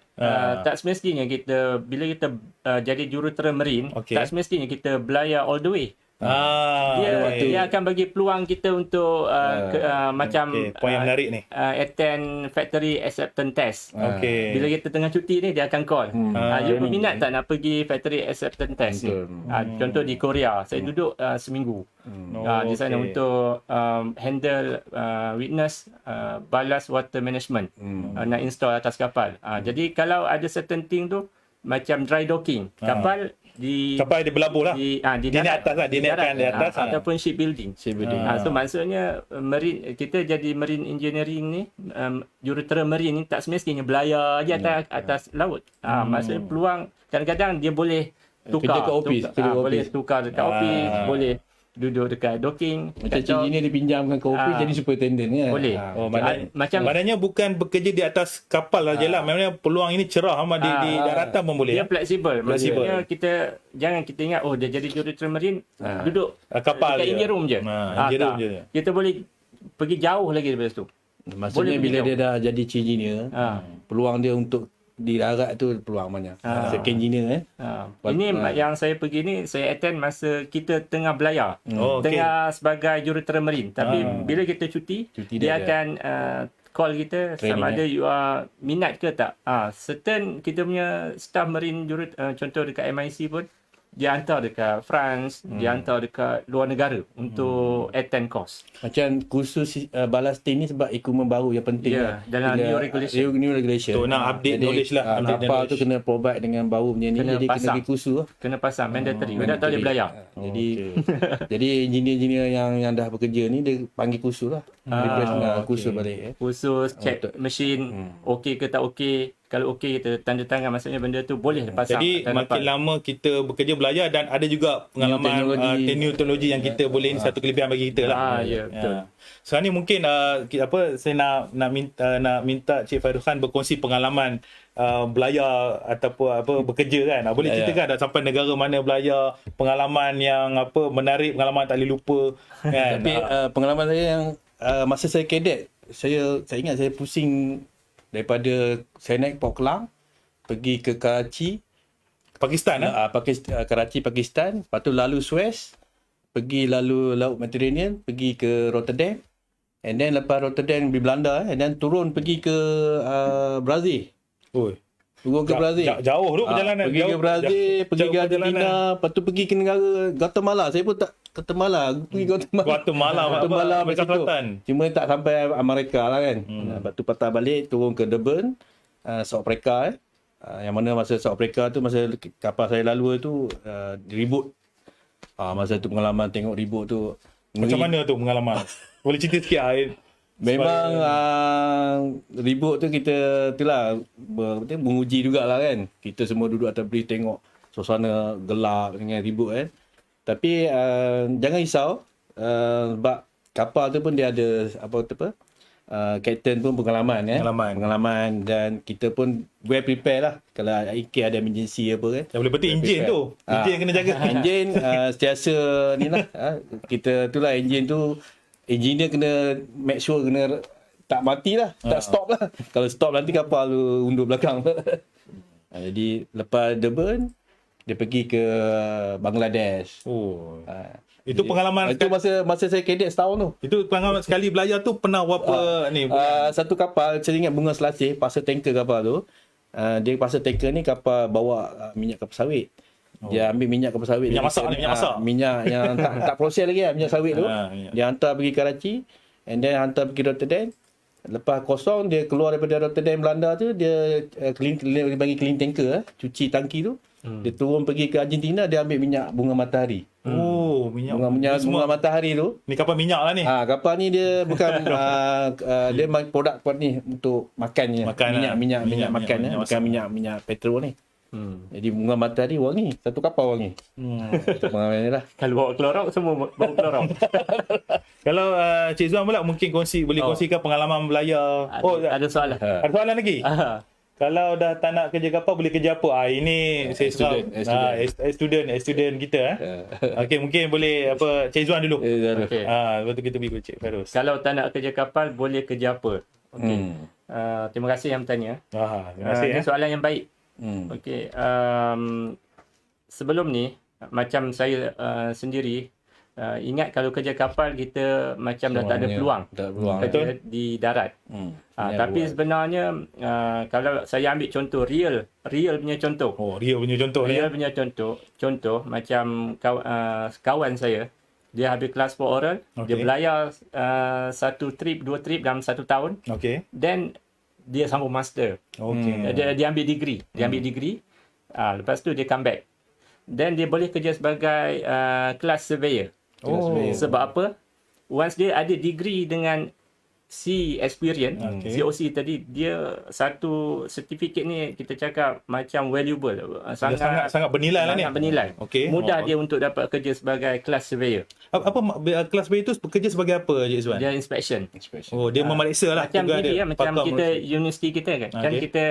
Tak semestinya kita bila kita jadi jurutera marine, tak semestinya kita belayar all the way. Dia akan bagi peluang kita untuk macam poin yang menarik ni, attend factory acceptance test. Bila kita tengah cuti ni dia akan call, you berminat tak nak pergi factory acceptance test ni? Contoh di Korea saya duduk seminggu di sana untuk handle witness ballast water management, nak install atas kapal. Jadi kalau ada certain thing tu macam dry docking, kapal ada berlabuh lah. Di atas lah, dinaikkan di atas ataupun shipbuilding. So maksudnya marine, kita jadi marine engineering ni, jurutera marine ni tak semestinya belayar je atas laut. Maksudnya peluang kadang-kadang dia boleh tukar ke office, boleh tukar dekat office, boleh duduk dekat docking. Macam engineer dipinjamkan ke office jadi superintendent kan. Boleh. Maknanya bukan bekerja di atas kapal saja lah. Maknanya peluang ini cerah di daratan pun boleh. Dia fleksibel. Maksudnya kita ingat dia jadi jurutera marine duduk kapal dekat engine room je. Kita boleh pergi jauh lagi daripada situ. Maksudnya bila dia dah jadi engineer, peluang dia untuk di darat tu peluang banyak. Second engineer ini yang saya pergi ni, saya attend masa kita tengah belayar. Tengah sebagai jurutera marine. Tapi bila kita cuti dia akan call kita sama ada you are minat ke tak. Certain kita punya staff marine contoh dekat MIC pun dia hantar dekat France, dia hantar dekat luar negara untuk attend course. Macam kursus ballasting ni sebab equipment baru yang penting lah. Dalam new regulation. So nak update knowledge lah. Kapal tu kena provide dengan baru punya ni, jadi kena pergi kursus lah. Kena pasang, mandatory. Tak boleh belayar. Jadi engineer-engineer yang dah bekerja ni dia panggil kursus lah. Kursus balik. Kursus, check mesin, okey ke tak okey. Kalau okey kita tanda tangan, maksudnya benda tu boleh pasang. Jadi dan makin dapat. lama kita bekerja belajar dan ada juga pengalaman teknologi yang kita boleh, ini satu kelebihan bagi kita lah. Ya, betul. Sekarang ni mungkin saya nak minta Cik Fairuz Khan berkongsi pengalaman belayar ataupun bekerja kan. Boleh ceritakan dah sampai negara mana belayar, pengalaman yang menarik, pengalaman tak boleh lupa kan. Tapi pengalaman saya yang masa saya kadet, saya ingat saya pusing daripada saya naik Port Klang pergi ke Karachi, Pakistan Karachi Pakistan, lepas tu lalu Suez, pergi lalu Laut Mediterranean, pergi ke Rotterdam, and then lepas Rotterdam di Belanda, and then turun pergi ke Brazil. Turun ke Brazil. Jauh tu perjalanan. Pergi ke Brazil, pergi ke Argentina, lepas tu pergi ke negara Guatemala. Saya pun tak Guatemala, pergi Guatemala Amerika Selatan. Cuma tak sampai Amerika lah kan. Lepas tu patah balik, turun ke Durban, South Africa. Yang mana masa South Africa tu, masa kapal saya lalu tu, ribut. Masa tu pengalaman tengok ribut tu. Macam mana tu pengalaman? Boleh cerita sikit Memang ribut tu kita itulah menguji jugalah kan. Kita semua duduk atas bridge tengok suasana gelap dengan ribut kan. Tapi jangan risau, sebab kapal tu pun dia ada kapten pun pengalaman dan kita pun well prepare lah kalau ada emergency apa kan. Yang boleh betul enjin tu. Enjin kena jaga. Enjin sentiasa ni lah. Kita itulah enjin tu, engineer kena make sure kena tak mati lah, tak stop lah. Kalau stop nanti kapal tu undur belakang. Jadi lepas Durban dia pergi ke Bangladesh. Itu pengalaman itu masa saya kadet setahun tu. Itu pengalaman sekali belayar tu pernah berapa ni? Satu kapal, saya ingat Bunga Selasih, pasal tanker kapal tu. Dia pasal tanker ni kapal bawa minyak kelapa sawit. Dia ambil minyak kelapa sawit. Minyak masak ni, minyak masak. Minyak yang tak proses lagi lah, minyak sawit tu. Dia hantar pergi Karachi, and then hantar pergi Rotterdam. Lepas kosong, dia keluar daripada Rotterdam Belanda tu, dia bagi clean tanker, cuci tangki tu. Dia turun pergi ke Argentina, dia ambil minyak bunga matahari. Minyak bunga matahari tu. Ni kapal minyak lah ni. Kapal ni dia bukan dia produk ni untuk makan ni. Minyak makan ni, bukan minyak petrol ni. Jadi bunga matahari wangi, satu kapal wangi. Pengalaman ni lah. Kalau bawa klorok, semua bawa klorok. Kalau Cik Zuan pula mungkin boleh kongsikan pengalaman belayar. Ada soalan. Ada soalan lagi? Kalau dah tak nak kerja kapal, boleh kerja apa? Ini saya student kita. Okey, mungkin boleh Cik Zuan dulu. Okay. Lepas tu kita pergi ke Cik Fairuz. Kalau tak nak kerja kapal, boleh kerja apa? Okey. Terima kasih yang bertanya. Terima kasih. Ini soalan yang baik. Okey. Sebelum ni, macam saya sendiri, ingat kalau kerja kapal kita macam dah tak ada peluang kerja di darat. Tapi sebenarnya kalau saya ambil contoh real punya contoh. Real punya contoh. Contoh macam kawan saya, dia habis kelas 4 oral, dia belayar satu trip, 2 trip dalam 1 tahun. Then dia sambung master. Dia ambil degree. Lepas tu dia come back. Then dia boleh kerja sebagai class surveyor. Sebab apa? Once dia ada degree dengan sea experience, COC tadi, dia satu sertifikat ni kita cakap macam valuable. Sangat bernilai lah ni. Bernilai. Mudah dia untuk dapat kerja sebagai class surveyor. Apa class surveyor tu bekerja sebagai apa, Cik Zuan? Dia inspection. Dia memeriksa lah. Macam ini macam kita universiti kita kan. Kan kita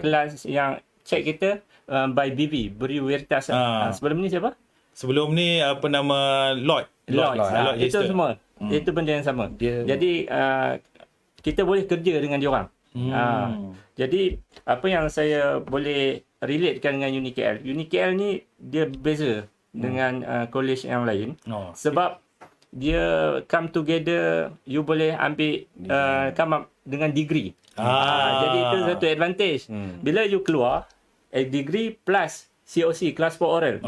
kelas yang check kita by BV, Bureau Veritas. Sebelum ni siapa? Sebelum ni Lloyd. Itu semua. Itu benda yang sama. Jadi kita boleh kerja dengan diorang. Jadi apa yang saya boleh relatekan dengan UniKL. UniKL ni dia beza dengan college yang lain. Sebab dia come together, you boleh ambil come up dengan degree. Jadi itu satu advantage. Bila you keluar degree plus COC, class 4 oral.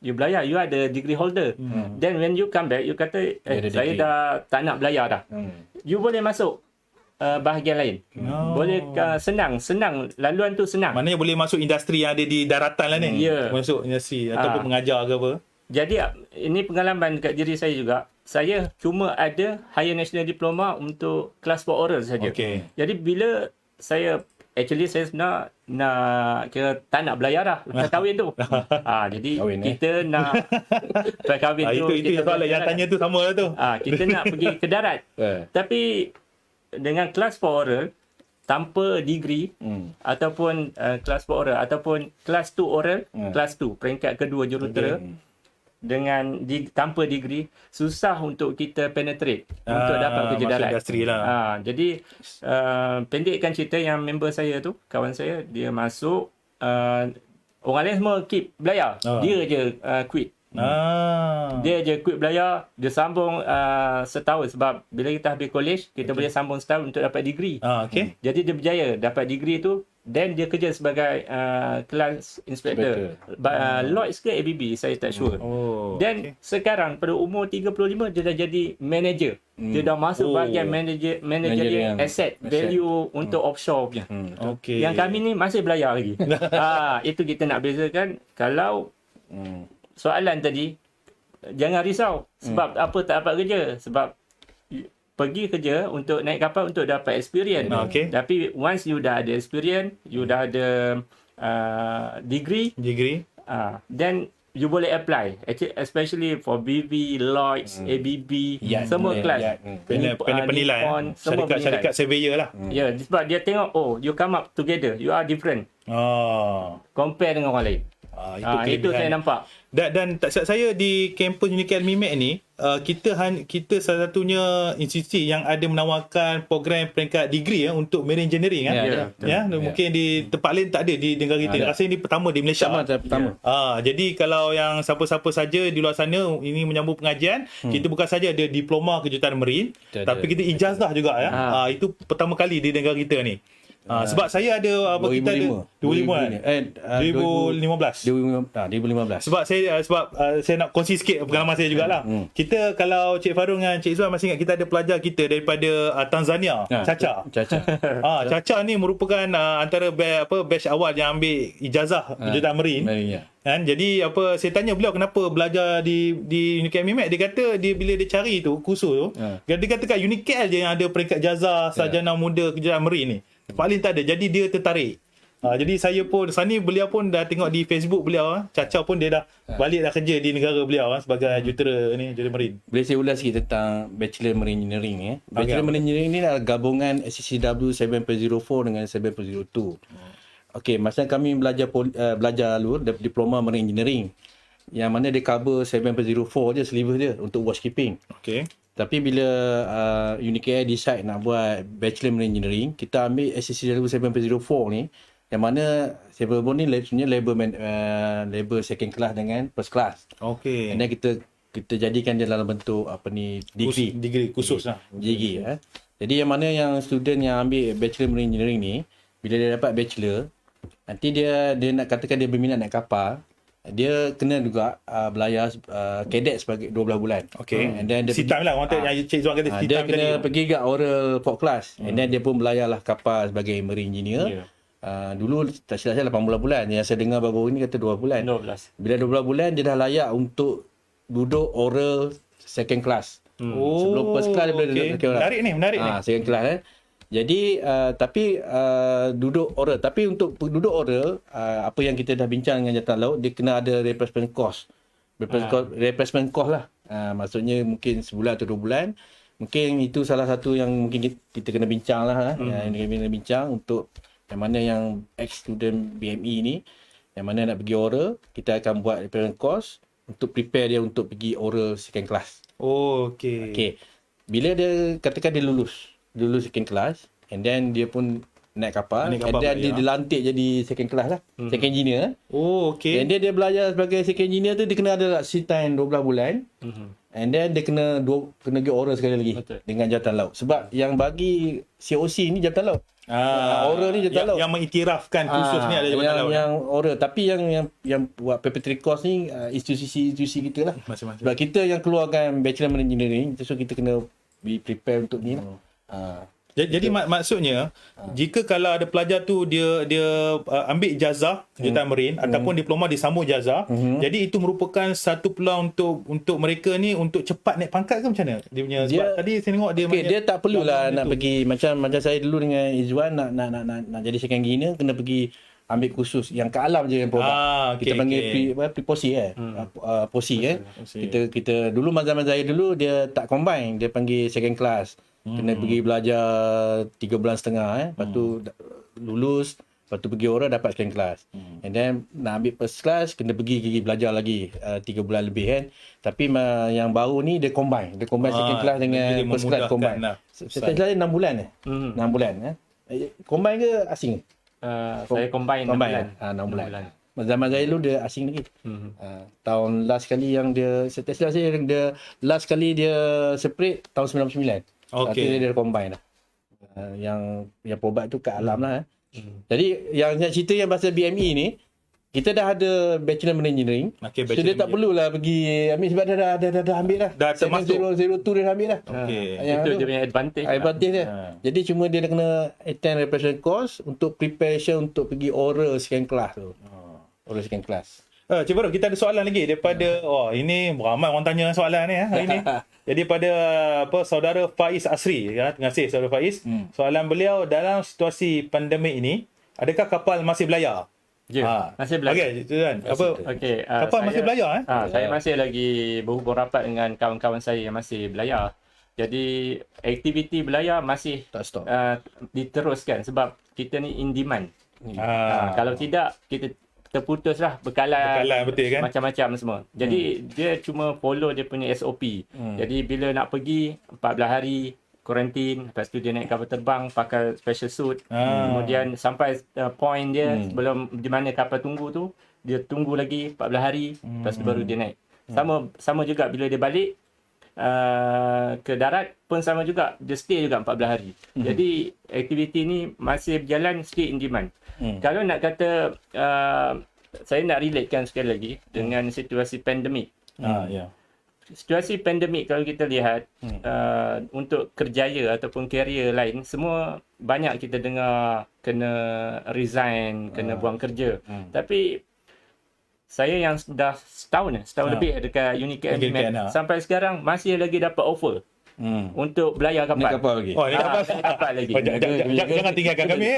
You belayar, you ada degree holder. Then when you come back, you kata, saya dah tak nak belayar dah. You boleh masuk bahagian lain. Boleh senang. Laluan tu senang. Maknanya boleh masuk industri yang ada di daratan lah ni. Masuk industri ataupun mengajar ke apa. Jadi ini pengalaman kat diri saya juga. Saya cuma ada Higher National Diploma untuk kelas 4 oral saja. Jadi bila saya actually saya sebenarnya nak kira tak nak belayar dah lepas kahwin tu. Jadi Kahwin, kita nak lepas kahwin tu Itu kita soalan yang tanya tu sama lah tu. kita nak pergi ke darat. Tapi dengan kelas for oral tanpa degree ataupun kelas for oral ataupun kelas 2 oral, kelas 2 peringkat kedua jurutera dengan tanpa degree susah untuk kita penetrate untuk dapat kerja masuk darat. industri lah. Jadi pendekkan cerita yang member saya tu, kawan saya, dia masuk orang lain semua keep belayar. Dia je quit. Dia je quit belayar, dia sambung setahun sebab bila kita habis college, kita boleh sambung setahun untuk dapat degree. Okay. Jadi dia berjaya dapat degree tu, then dia kerja sebagai class inspector. Lloyds ke ABB, saya tak sure. Then sekarang pada umur 35 dia dah jadi manager. Dia dah masuk bahagian managerial asset value untuk offshore punya. Okay. Yang kami ni masih belayar lagi. Itu kita nak bezakan. Kalau soalan tadi, jangan risau sebab apa tak dapat kerja, sebab pergi kerja untuk naik kapal untuk dapat experience. Tapi once you dah ada experience, you dah ada degree, then you boleh apply. Actually, especially for BV, Lloyds, ABB, semua kelas. Penilai. Syarikat surveyor lah. Ya, sebab dia tengok, you come up together, you are different. Compare dengan orang lain. Itu saya nampak. Dan tak silap saya di kampus Unicare MIMEC ni, kita salah satunya institusi yang ada menawarkan program peringkat degree untuk marine engineering mungkin di tempat lain tak ada di negara kita. Rasanya ini pertama di Malaysia. Pertama. Jadi kalau yang siapa-siapa saja di luar sana ini menyambung pengajian, kita bukan saja ada diploma kejuruteraan marine, tapi kita ijazah juga itu pertama kali di negara kita ni. Sebab saya ada 2015 sebab saya nak kongsi sikit pengalaman saya jugalah. Kita kalau Cik Fahrul dengan Cik Izwan masih ingat, kita ada pelajar kita daripada Tanzania, Caca. Caca ni merupakan antara batch awal yang ambil ijazah kejuruteraan marine. Kan? Jadi saya tanya beliau kenapa belajar di Unicare MIMEC. Dia kata bila dia cari tu kursus tu, dia kata kat Unicare je yang ada peringkat ijazah sarjana muda kejuruteraan marine ni. Paling tak ada. Jadi dia tertarik. Jadi saya pun Sani, beliau pun dah tengok di Facebook beliau, Caca pun dia dah balik dah kerja di negara beliau sebagai jurutera marine. Boleh saya ulas sikit tentang Bachelor Marine Engineering ni. Bachelor Marine Engineering ni adalah gabungan SCCW 7.04 dengan 7.02. Okey, masa kami belajar dulu diploma Marine Engineering, yang mana dia cover 7.04 je, syllabus dia untuk watchkeeping. Okey. Tapi bila Unicare decide nak buat Bachelor Marine Engineering, kita ambil SCCW 7.04 ni, yang mana 7.04 ni sebenarnya label second class dengan first class. Okey. And then kita jadikan dia dalam bentuk degree. Degree khusus lah. Degree. Jadi yang mana yang student yang ambil Bachelor Marine Engineering ni, bila dia dapat bachelor, nanti dia nak katakan dia berminat naik kapal, dia kena juga belayar cadet sebagai 12 bulan. Okay. And then dia time lah. Orang yang Cik Zuan kata dia kena pergi kat oral port class. And then dia pun belayarlah kapal sebagai marine engineer. Dulu tak silap saya 18 bulan. Yang saya dengar baru-baru ni kata 12 bulan. 12. Bila 12 bulan dia dah layak untuk duduk oral second class. Sebelum first class dia boleh duduk second class. Menarik ni. Second class Jadi tapi duduk oral. Tapi untuk duduk oral, apa yang kita dah bincang dengan Jabatan Laut, dia kena ada replacement cost. Replacement cost lah. Maksudnya mungkin sebulan atau 2 bulan. Mungkin itu salah satu yang mungkin kita kena bincang lah. Yang kita kena bincang untuk yang mana yang ex-student BME ni, yang mana nak pergi oral, kita akan buat replacement cost untuk prepare dia untuk pergi oral second class. Okay. Bila dia katakan dia lulus second class, and then dia pun naik kapal and then dia dilantik jadi second class lah, second engineer. Okay. And then dia belajar sebagai second engineer tu, dia kena ada sea time 12 bulan. And then dia kena pergi oral sekali lagi. Dengan Jabatan Laut. Sebab yang bagi COC ni Jabatan Laut. Oral ni Jabatan Laut. Yang mengiktirafkan khusus ni ada Jabatan Laut. Yang oral. Tapi yang buat preparatory course ni institusi kita lah. Masing-masing. Sebab kita yang keluarkan Bachelor Marine Engineering, so kita kena be prepare untuk ni lah. Jadi maksudnya jika kalau ada pelajar tu dia ambil ijazah kejuruteraan Marine ataupun diploma disambung ijazah, jadi itu merupakan satu peluang untuk mereka ni untuk cepat naik pangkat ke macam mana? Dia punya sebab tadi saya tengok dia dia tak perlulah nak pergi macam saya dulu dengan Izwan nak jadi second engineer kena pergi ambil kursus yang ke alam je yang produk. Kita panggil preposi posi kita dulu zaman saya dulu dia tak combine, dia panggil second class. Kena pergi belajar 3 bulan setengah lepas tu lulus, lepas tu pergi oral dapat second class. And then nak ambil first class kena pergi belajar lagi 3 bulan lebih kan. Tapi yang baru ni dia combine second class dengan first class combine. Saya 6 bulan 6 bulan combine ke asing? Saya combine 6 bulan. 6 bulan. Zaman saya dulu dia asing lagi. Tahun last kali yang dia last kali dia separate tahun 99. Okey. Dia combine lah. Yang perubat tu kat alam lah. Jadi yang nak cerita yang pasal BME ni, kita dah ada Bachelor in Engineering. So dia tak perlulah pergi ambil sebab dia dah ambil dah. Dah termasuk 002 dia dah ambil dah. Itu dia punya advantage dia. Jadi cuma dia kena attend preparation course untuk preparation untuk pergi oral second class tu. Oral second class. Cik Farouk, kita ada soalan lagi daripada ini ramai orang tanya soalan ni hari ni. Jadi pada saudara Faiz Asri, terima kasih saudara Faiz. Soalan beliau, dalam situasi pandemik ini, adakah kapal masih berlayar? Masih berlayar. Okey, tuan. Kapal masih berlayar Saya masih lagi berhubung rapat dengan kawan-kawan saya yang masih berlayar. Jadi aktiviti berlayar masih tak stop. Diteruskan sebab kita ni in demand. Kalau tidak kita terputuslah bekalan betul kan? Macam-macam semua. Jadi dia cuma follow dia punya SOP. Jadi bila nak pergi 14 hari kuarantin, lepas tu dia naik kapal terbang pakai special suit. Kemudian sampai point dia sebelum di mana kapal tunggu tu, dia tunggu lagi 14 hari lepas tu baru dia naik. Sama juga bila dia balik ke darat pun sama juga, dia stay juga 14 hari. Jadi aktiviti ni masih berjalan, still in demand. Kalau nak kata saya nak relatekan sekali lagi dengan situasi pandemik. Situasi pandemik kalau kita lihat untuk kerjaya ataupun karier lain, semua banyak kita dengar kena resign, kena buang kerja. Tapi saya yang dah setahun lebih dekat Unicap sampai sekarang masih lagi dapat offer untuk belayar kapal. Naik kapal lagi. Kapal lagi. Jangan tinggalkan kami.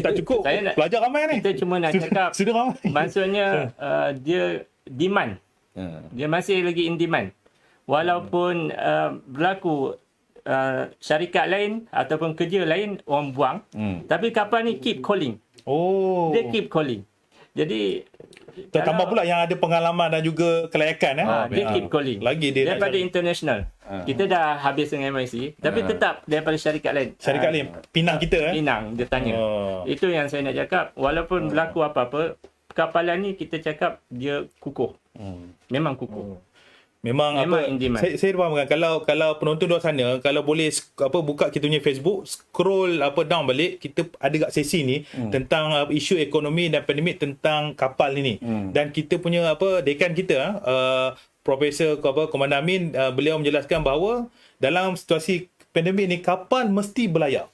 Tak cukup. Pelajar ramai ni. Kita cuma nak cakap sudah ramai. Maksudnya dia demand. Dia masih lagi in demand. Walaupun berlaku syarikat lain ataupun kerja lain orang buang, tapi kapal ni keep calling. Dia keep calling. Jadi tambah pula yang ada pengalaman dan juga kelayakan dia keep calling. Lagi dia daripada international. Kita dah habis dengan MIC, tapi tetap daripada syarikat lain. Syarikat lain pinang kita Pinang dia tanya. Itu yang saya nak cakap, walaupun berlaku apa-apa, kapalan ni kita cakap dia kukuh. Memang kukuh. Memang saya faham kan, kalau penonton luar sana kalau boleh buka kita punya Facebook, scroll down balik, kita ada kat sesi ni tentang isu ekonomi dan pandemik tentang kapal ni. Dan kita punya dekan kita Profesor Komandan Amin, beliau menjelaskan bahawa dalam situasi pandemik ni kapal mesti berlayar.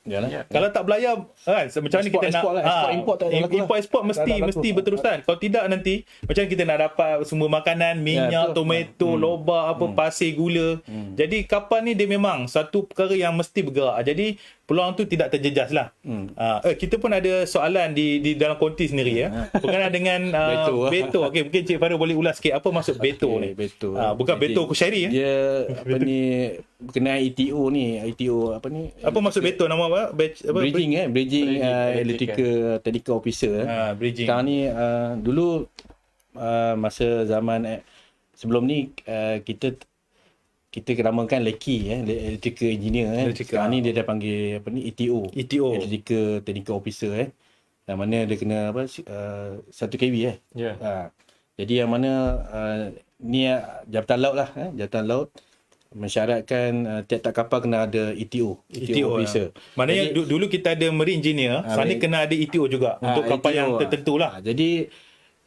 Kalau tak berlayar macam ni kita nak import export mesti berterusan. Kalau tidak nanti macam kita nak dapat semua makanan, minyak, tomato, lobak, pasir, gula. Jadi kapal ni dia memang satu perkara yang mesti bergerak. Jadi peluang tu tidak terjejas lah. Kita pun ada soalan di dalam konti sendiri berkenaan dengan Beto. Okey, mungkin Cik Farouk boleh ulas sikit apa maksud Beto ni. Bukan Beto Kushairi. Dia berkenaan ETO ni. ETO apa maksud Beto, nama apa? Bridging Electrical Technical Officer. Bridging. Sekarang ni dulu masa zaman sebelum ni kita namakan LEKI, Electrical Engineer. Sekarang ni dia dah panggil ETO. Electrical Technical Officer. Yang mana dia kena 1 kV jadi yang mana ni Jabatan Laut lah. Jabatan Laut mensyaratkan tiap-tiap kapal kena ada ETO officer. Maknanya dulu kita ada marine engineer, sekarang ni kena ada ETO juga untuk kapal ETO yang tertentu lah. Jadi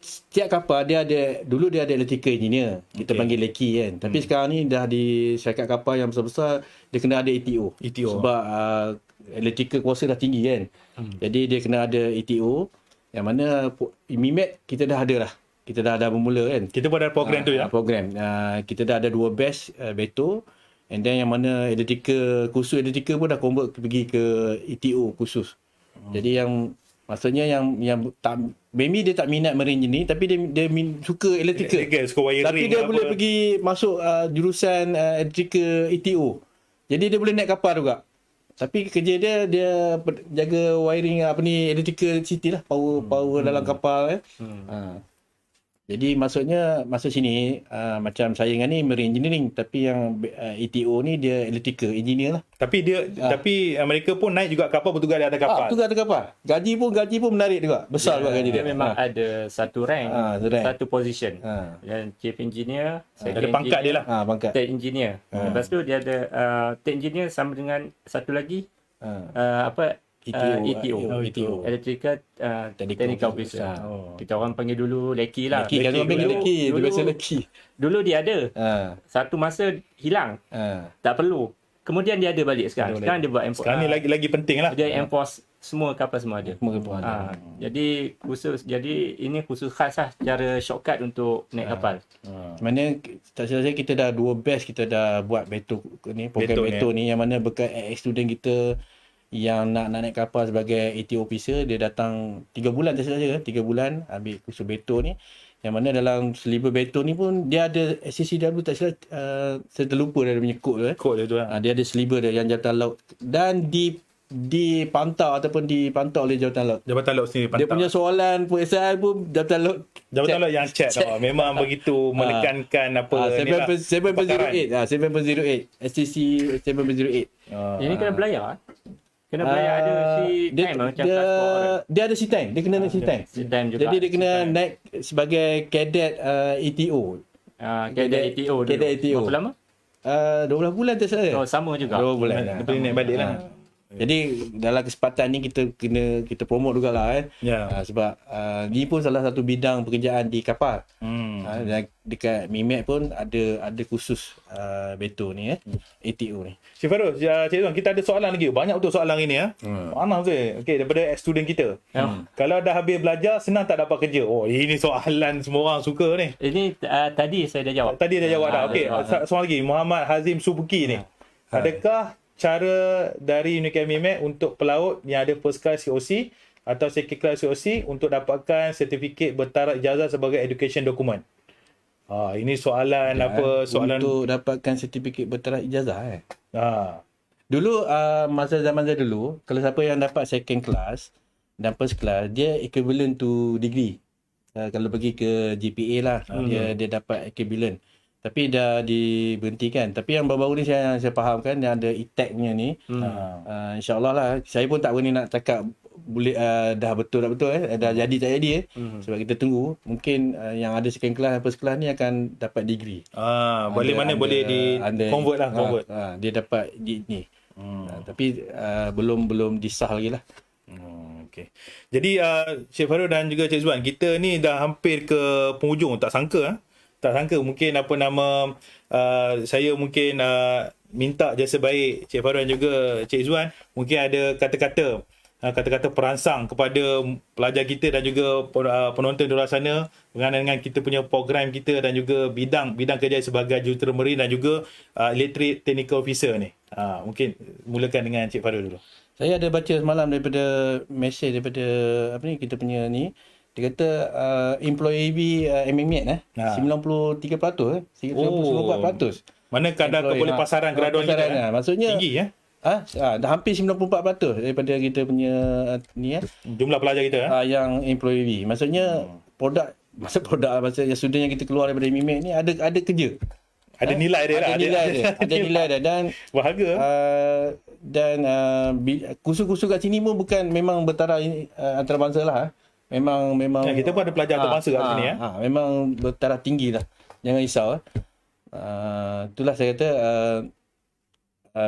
setiap kapal dia ada electrical engineer, kita panggil LEKI kan. Tapi sekarang ni dah di syarikat kapal yang besar-besar dia kena ada ETO. Sebab electrical kuasa dah tinggi kan. Jadi dia kena ada ETO yang mana MIMET kita dah ada lah. Kita dah ada bermula kan. Kita pun ada program tu ya. Program. Kita dah ada 2 batch Beto, and then yang mana khusus electrical pun dah convert pergi ke ETO khusus. Jadi yang maksudnya yang tak, maybe dia tak minat marine engineering tapi dia suka electrical. Suka wiring. Tapi dia boleh pergi masuk jurusan electrical ETO. Jadi dia boleh naik kapal juga. Tapi kerja dia jaga wiring electrical city lah, power dalam kapal Jadi maksudnya masuk sini macam saya dengan ni marine engineering, tapi yang ETO ni dia electrical engineer lah. Tapi mereka pun naik juga kapal, bertugas di atas kapal. Bertugas atas kapal. Gaji pun menarik juga. Besar juga gaji dia. Dia memang ada satu rank, satu position. Dan chief engineer, ada pangkat dia lah. Pangkat. Third engineer. Lepas tu dia ada third engineer sama dengan satu lagi ETO. Electrical Technical Officer. Kita orang panggil dulu Leki lah. Leki, kan orang panggil Leki. Dia biasa Leki. Dulu dia ada. Satu masa hilang. Tak perlu. Kemudian dia ada balik sekarang. Sekarang dia buat enforce. Sekarang ni lagi penting lah. Dia enforce semua kapal semua ada. Jadi ini khusus khas lah cara shortcut untuk naik kapal. Mana tak salah saya kita dah 2 batch kita dah buat Beto ni, program Beto ni yang mana bekas student kita yang nak naik kapal sebagai ETO officer, dia datang 3 bulan tak salah saya, 3 bulan ambil kursus Beto ni, yang mana dalam syllabus Beto ni pun dia ada SCCW tak salah, saya terlupa dia punya kod tu dia ada syllabus dia yang Jabatan Laut dan dipantau oleh Jabatan Laut. Jabatan Laut sendiri pantau. Dia punya soalan periksaan pun Jabatan Laut yang check. Memang begitu menekankan 7.08 SCC 7.08. Ini kena belayar kena belayar ada time macam transport. Dia ada sea time. Dia kena naik sea time. Jadi dia kena naik sebagai cadet ETO. Cadet ETO dulu. Cadet ETO. Berapa lama? 12 bulan tak salah. Sama juga. 12 bulan. Dia boleh naik balik lah. Jadi dalam kesempatan ni kita promote juga lah kan. Sebab ni pun salah satu bidang pekerjaan di kapal. Dan dekat MIMET pun ada khusus Beto ni ATO ni. Cik Farul, Cik Zuan, kita ada soalan lagi. Banyak betul soalan hari ni Mana Zul? Okey, daripada student kita. Kalau dah habis belajar senang tak dapat kerja? Oh, ini soalan semua orang suka ni. Ini tadi saya dah jawab. Tadi dah jawab dah. Okey, soalan lagi. Muhammad Hazim Subuki ni. Adakah cara dari Unicam MIMET untuk pelaut yang ada first class COC atau second class COC untuk dapatkan sertifikat bertaraf ijazah sebagai education document? Ini soalan soalan untuk dapatkan sertifikat bertaraf ijazah Dulu masa zaman saya dulu, kalau siapa yang dapat second class dan first class, dia equivalent to degree. Kalau pergi ke GPA lah, dia dapat equivalent. Tapi dah diberhentikan. Tapi yang baru-baru ni saya fahamkan yang ada e-tech punya ni, insyaAllah lah. Saya pun tak berani nak cakap boleh dah betul dah jadi tak jadi sebab kita tunggu. Mungkin yang ada second class dan first class ni akan dapat degree. Boleh di convert lah. Dia dapat ni. Tapi belum disah lagi lah. Okay. Jadi Cik Farul dan juga Cik Zuan, kita ni dah hampir ke penghujung. Tak sangka mungkin saya mungkin minta jasa baik Cik Farul dan juga Cik Zuan, mungkin ada kata-kata perangsang kepada pelajar kita dan juga penonton di luar sana berkenaan dengan kita punya program kita dan juga bidang kerja sebagai jurutera marine dan juga electric technical officer ni. Mungkin mulakan dengan Cik Farul dulu. Saya ada baca semalam daripada mesej daripada kita punya ni. Dia kata employee MIMET 93%, 94%. Mana kadar keboleh pasaran graduan kita maksudnya tinggi dah hampir 94% daripada kita punya jumlah pelajar kita yang employee. Maksudnya maksudnya student yang kita keluar daripada MIMET ni ada kerja. Ada nilai dia ada nilai dia dan berharga. Dan kursus-kursus kat sini pun bukan memang bertaraf antarabangsa lah. Memang kita pun ada pelajar antarabangsa kat sini memang bertaraf tinggi lah. Jangan risau itulah saya kata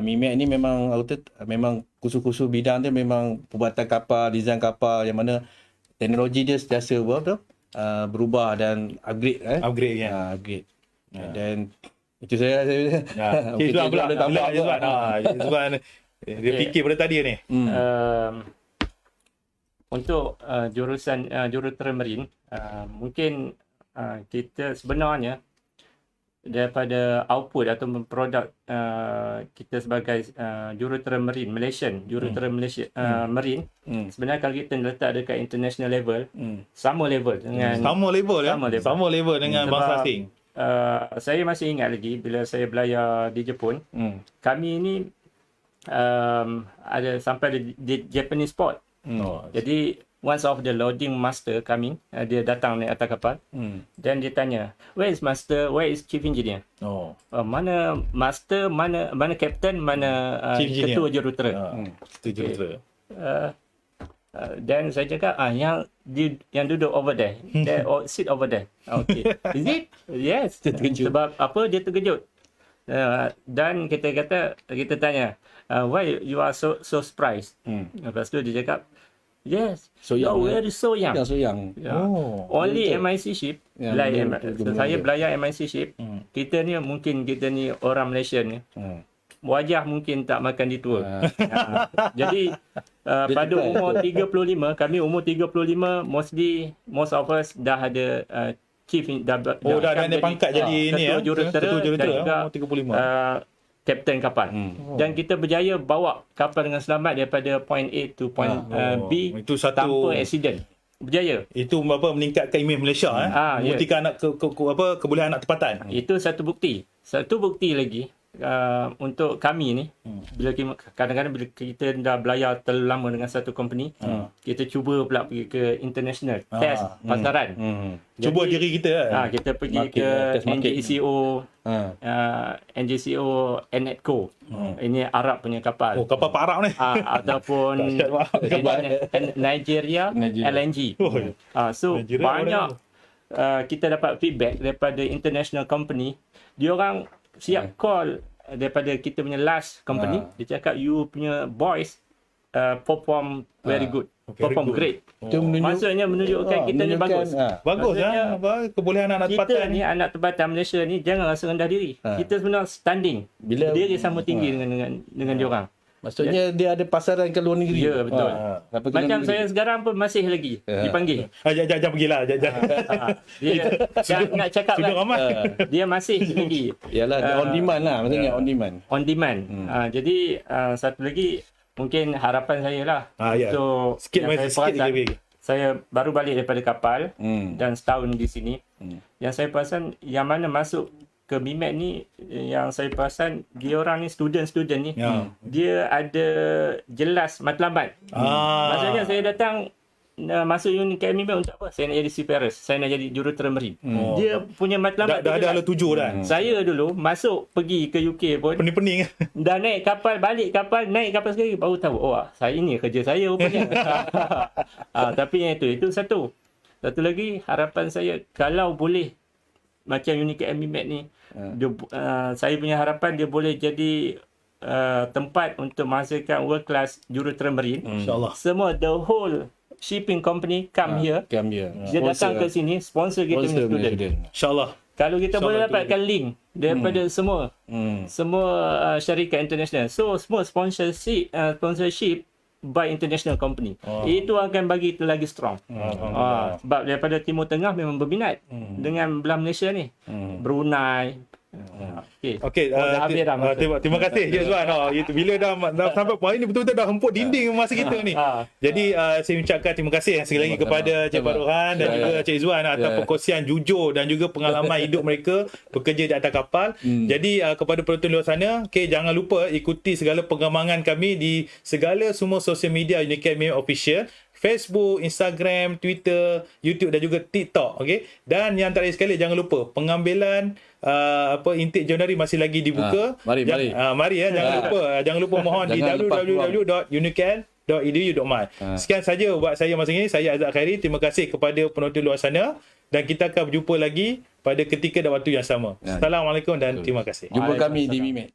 MIMET ni memang kursus-kursus bidang dia memang pembuatan kapal, design kapal yang mana teknologi dia sentiasa berubah dan upgrade upgrade. Dan itu saya Cik Zuan pula tambah Zuan. Dia fikir pada tadi ni. Untuk jurusan jurutera marine, mungkin kita sebenarnya daripada output atau produk kita sebagai jurutera marine Malaysian, jurutera Malaysia marine, sebenarnya kalau kita letak dekat international level, sama level dengan Sama level ya. Sama level. Sama level dengan Sebab, bangsa asing. saya masih ingat lagi bila saya belayar di Jepun, kami ni ada sampai di Japanese port. Jadi once of the loading master coming, dia datang naik atas kapal, dan dia tanya, where is master, where is chief engineer? Mana master, mana captain, mana Chief engineer. ketua jurutera? Itu jurutera. Dan saya cakap, yang duduk over there, sit over there. Okay. Is it? Yes. Sebab apa? Dia terkejut. Dan kita tanya, why you are so surprised? Lepas tu dia cakap, yes, So young, you're very so young. Yang so young. Yeah. Oh, Only MIC ship, saya betul. belayar MIC ship, kita ni orang Malaysia ni, wajah mungkin tak makan di tua. Jadi pada umur 35, kami umur 35, most of us dah ada chief, dah ada pangkat jadi ni ya. ketua jurutera Ketua jurutera dan juga umur 35. kapten kapal. Dan kita berjaya bawa kapal dengan selamat daripada point A to point B itu satu tanpa accident. Berjaya. Itu meningkatkan imej Malaysia membuktikan kebolehan anak tempatan. Itu satu bukti. Satu bukti lagi untuk kami ni, bila kadang-kadang bila kita dah belayar terlalu lama dengan satu company, kita cuba pula pergi ke international test pasaran. Cuba diri kita kita pergi Market, ke test market. NJCO, NJCO Enetco. Ini Arab punya kapal. Oh, kapal Pak Arab ni. Ataupun Nigeria LNG. So Nigeria banyak kita dapat feedback daripada international company. Dia orang siap call daripada kita punya last company. Dia cakap you punya boys perform very good, perform great. Itu Maksudnya menunjukkan kita ni bagus. Bagus Maksudnya, kebolehan anak kita tempatan ni anak tempatan Malaysia ni jangan rasa rendah diri. Kita sebenarnya standing. Bila- Berdiri sama tinggi dengan diorang. Maksudnya dia ada pasaran ke luar negeri. Ya, betul. Sampai ke luar Macam negeri. saya sekarang pun masih lagi dipanggil. Jangan pergilah. Dia nak cakap Sudah kan, ramai. dia masih lagi Yalah, dia on demand lah. Maksudnya on demand. on demand. Jadi satu lagi mungkin harapan saya lah. Ya. So Sikit yang saya sikit perasan, lagi. saya baru balik daripada kapal dan setahun di sini. Yang saya perasan yang mana masuk ke BMAT ni, yang saya perasan dia orang ni student ni, dia ada jelas matlamat. Maksudnya saya datang masuk UniChem untuk apa? Saya nak jadi seafarers, saya nak jadi jurutera marine. Dia punya matlamat Dah ada ala tuju dah. Saya dulu masuk pergi ke UK pun, Pening-pening. dah naik kapal, balik kapal, naik kapal sekali baru tahu, saya ini kerja saya rupanya. Tapi yang itu satu lagi harapan saya, kalau boleh macam UniChem BMAT ni, saya punya harapan dia boleh jadi tempat untuk menghasilkan world class jurutera marine. InsyaAllah. Semua the whole shipping company come here. Dia datang ke sini sponsor kita punya student. InsyaAllah. Kalau kita boleh dapatkan link daripada semua syarikat international. So semua sponsorship by international company. Itu akan bagi kita lagi strong. Sebab daripada Timur Tengah memang berminat dengan belah Malaysia ni. Brunei. Okey, dah habis dah masa. terima kasih Cik Zuan. Bila dah sampai poin ni betul-betul dah hemput dinding masa kita ni. Jadi saya ucapkan terima kasih sekali lagi kepada Cik Faruhan dan juga Cik Zuan atas perkongsian jujur dan juga pengalaman hidup mereka bekerja di atas kapal. Jadi kepada penonton luar sana, jangan lupa ikuti segala pengembangan kami di segala semua sosial media UniChem Official. Facebook, Instagram, Twitter, YouTube dan juga TikTok. Okey. Dan yang terakhir sekali, jangan lupa pengambilan intake Januari masih lagi dibuka. Mari. Jangan lupa mohon di www.unichem.edu.my. Sekian saja buat saya masa ini. Saya Azad Khairi. Terima kasih kepada penonton luar sana dan kita akan berjumpa lagi pada ketika dan waktu yang sama. Assalamualaikum dan terima kasih. Jumpa kami di BMAT.